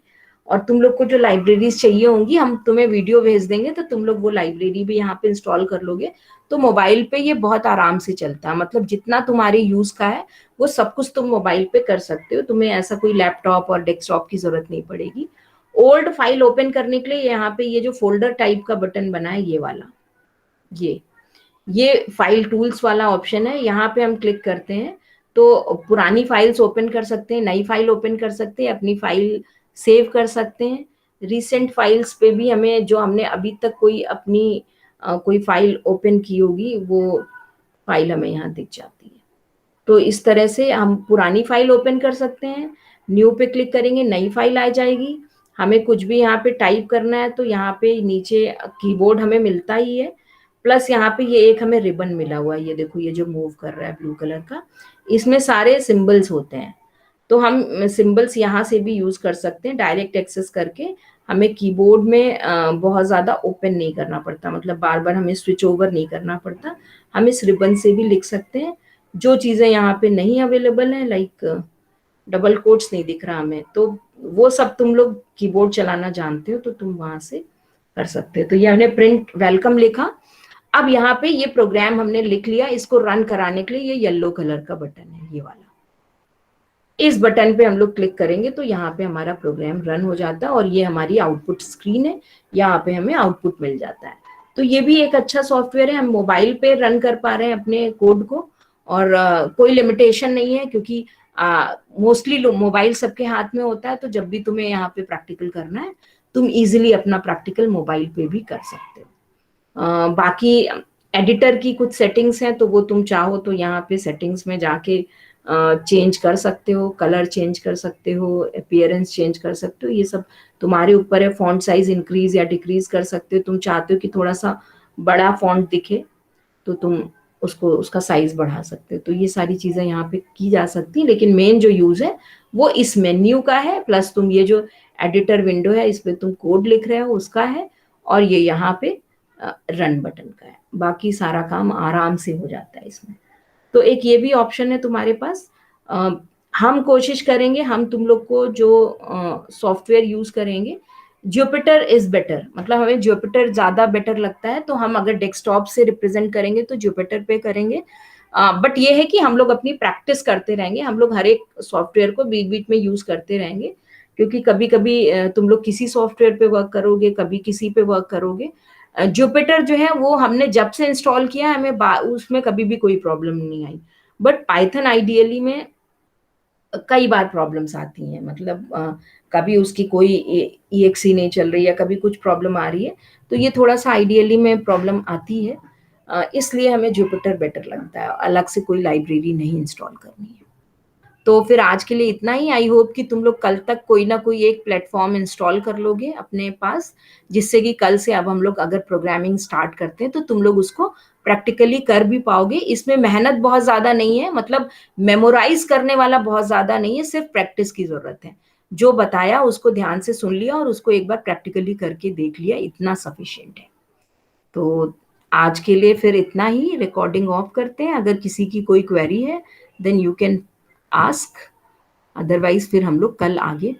और तुम लोग को जो लाइब्रेरीज चाहिए होंगी हम तुम्हें वीडियो भेज देंगे, तो तुम लोग वो लाइब्रेरी भी यहाँ पे इंस्टॉल कर लोगे। तो मोबाइल पे ये बहुत आराम से चलता है, मतलब जितना तुम्हारे यूज का है वो सब कुछ तुम मोबाइल पे कर सकते हो, तुम्हें ऐसा कोई लैपटॉप और डेस्कटॉप की जरूरत नहीं पड़ेगी। ओल्ड फाइल ओपन करने के लिए यहाँ पे ये जो फोल्डर टाइप का बटन बना है, ये वाला, ये फाइल टूल्स वाला ऑप्शन है। यहाँ पे हम क्लिक करते हैं तो पुरानी फाइल्स ओपन कर सकते हैं, नई फाइल ओपन कर सकते हैं, अपनी फाइल सेव कर सकते हैं। रिसेंट फाइल्स पे भी हमें, जो हमने अभी तक कोई अपनी कोई फाइल ओपन की होगी वो फाइल हमें यहाँ दिख जाती है। तो इस तरह से हम पुरानी फाइल ओपन कर सकते हैं। न्यू पे क्लिक करेंगे, नई फाइल आ जाएगी। हमें कुछ भी यहाँ पे टाइप करना है तो यहाँ पे नीचे कीबोर्ड हमें मिलता ही है, प्लस यहाँ पे ये एक हमें रिबन मिला हुआ है, ये देखो ये जो मूव कर रहा है ब्लू कलर का, इसमें सारे सिंबल्स होते हैं। तो हम सिंबल्स यहाँ से भी यूज कर सकते हैं, डायरेक्ट एक्सेस करके। हमें कीबोर्ड में बहुत ज्यादा ओपन नहीं करना पड़ता, मतलब बार बार हमें स्विच ओवर नहीं करना पड़ता। हम इस रिबन से भी लिख सकते हैं। जो चीजें यहाँ पे नहीं अवेलेबल है, लाइक डबल कोट्स नहीं दिख रहा हमें, तो वो सब तुम लोग कीबोर्ड चलाना जानते हो तो तुम वहां से कर सकते हो। तो ये हमने प्रिंट वेलकम लिखा। अब यहाँ पे ये प्रोग्राम हमने लिख लिया, इसको रन कराने के लिए ये येलो कलर का बटन है, ये वाला, इस बटन पे हम लोग क्लिक करेंगे तो यहाँ पे हमारा प्रोग्राम रन हो जाता है और ये हमारी आउटपुट स्क्रीन है, यहाँ पे हमें आउटपुट मिल जाता है। तो ये भी एक अच्छा सॉफ्टवेयर है, हम मोबाइल पे रन कर पा रहे हैं अपने कोड को, और कोई लिमिटेशन नहीं है, क्योंकि मोस्टली मोबाइल सबके हाथ में होता है। तो जब भी तुम्हें यहाँ पे प्रैक्टिकल करना है तुम इजिली अपना प्रैक्टिकल मोबाइल पे भी कर सकते हो। बाकी एडिटर की कुछ सेटिंग्स हैं तो वो तुम चाहो तो यहाँ पे सेटिंग्स में जाके चेंज कर सकते हो, कलर चेंज कर सकते हो, अपीयरेंस चेंज कर सकते हो, ये सब तुम्हारे ऊपर है। फॉन्ट साइज इंक्रीज या डिक्रीज कर सकते हो, तुम चाहते हो कि थोड़ा सा बड़ा फॉन्ट दिखे तो तुम उसको, उसका साइज बढ़ा सकते हो। तो ये सारी चीजें यहाँ पे की जा सकती है, लेकिन मेन जो यूज है वो इस मेन्यू का है, प्लस तुम ये जो एडिटर विंडो है इस पे तुम कोड लिख रहे हो उसका है, और ये यहाँ पे रन बटन का है। बाकी सारा काम आराम से हो जाता है इसमें। तो एक ये भी ऑप्शन है तुम्हारे पास। हम कोशिश करेंगे, हम तुम लोग को जो सॉफ्टवेयर यूज करेंगे, जुपिटर इज बेटर, मतलब हमें जुपिटर ज्यादा बेटर लगता है। तो हम अगर डेस्कटॉप से रिप्रेजेंट करेंगे तो जुपिटर पे करेंगे। बट ये है कि हम लोग अपनी प्रैक्टिस करते रहेंगे, हम लोग हर एक सॉफ्टवेयर को बीच बीच में यूज करते रहेंगे, क्योंकि कभी कभी तुम लोग किसी सॉफ्टवेयर पे वर्क करोगे, कभी किसी पे वर्क करोगे। जुपिटर जो है वो हमने जब से इंस्टॉल किया है, हमें उसमें कभी भी कोई प्रॉब्लम नहीं आई। बट पाइथन आइडियली में कई बार प्रॉब्लम्स आती हैं, मतलब कभी उसकी कोई EXE नहीं चल रही है, कभी कुछ प्रॉब्लम आ रही है, तो ये थोड़ा सा आइडियली में प्रॉब्लम आती है। इसलिए हमें जुपिटर बेटर लगता है, अलग से कोई लाइब्रेरी नहीं इंस्टॉल करनी है। तो फिर आज के लिए इतना ही। आई होप कि तुम लोग कल तक कोई ना कोई एक प्लेटफॉर्म इंस्टॉल कर लोगे अपने पास, जिससे कि कल से अब हम लोग अगर प्रोग्रामिंग स्टार्ट करते हैं तो तुम लोग उसको प्रैक्टिकली कर भी पाओगे। इसमें मेहनत बहुत ज्यादा नहीं है, मतलब मेमोराइज करने वाला बहुत ज्यादा नहीं है, सिर्फ प्रैक्टिस की जरूरत है। जो बताया उसको ध्यान से सुन लिया और उसको एक बार प्रैक्टिकली करके देख लिया, इतना सफिशिएंट है। तो आज के लिए फिर इतना ही, रिकॉर्डिंग ऑफ करते हैं। अगर किसी की कोई क्वेरी है then you can ask, otherwise फिर हम लोग कल आगे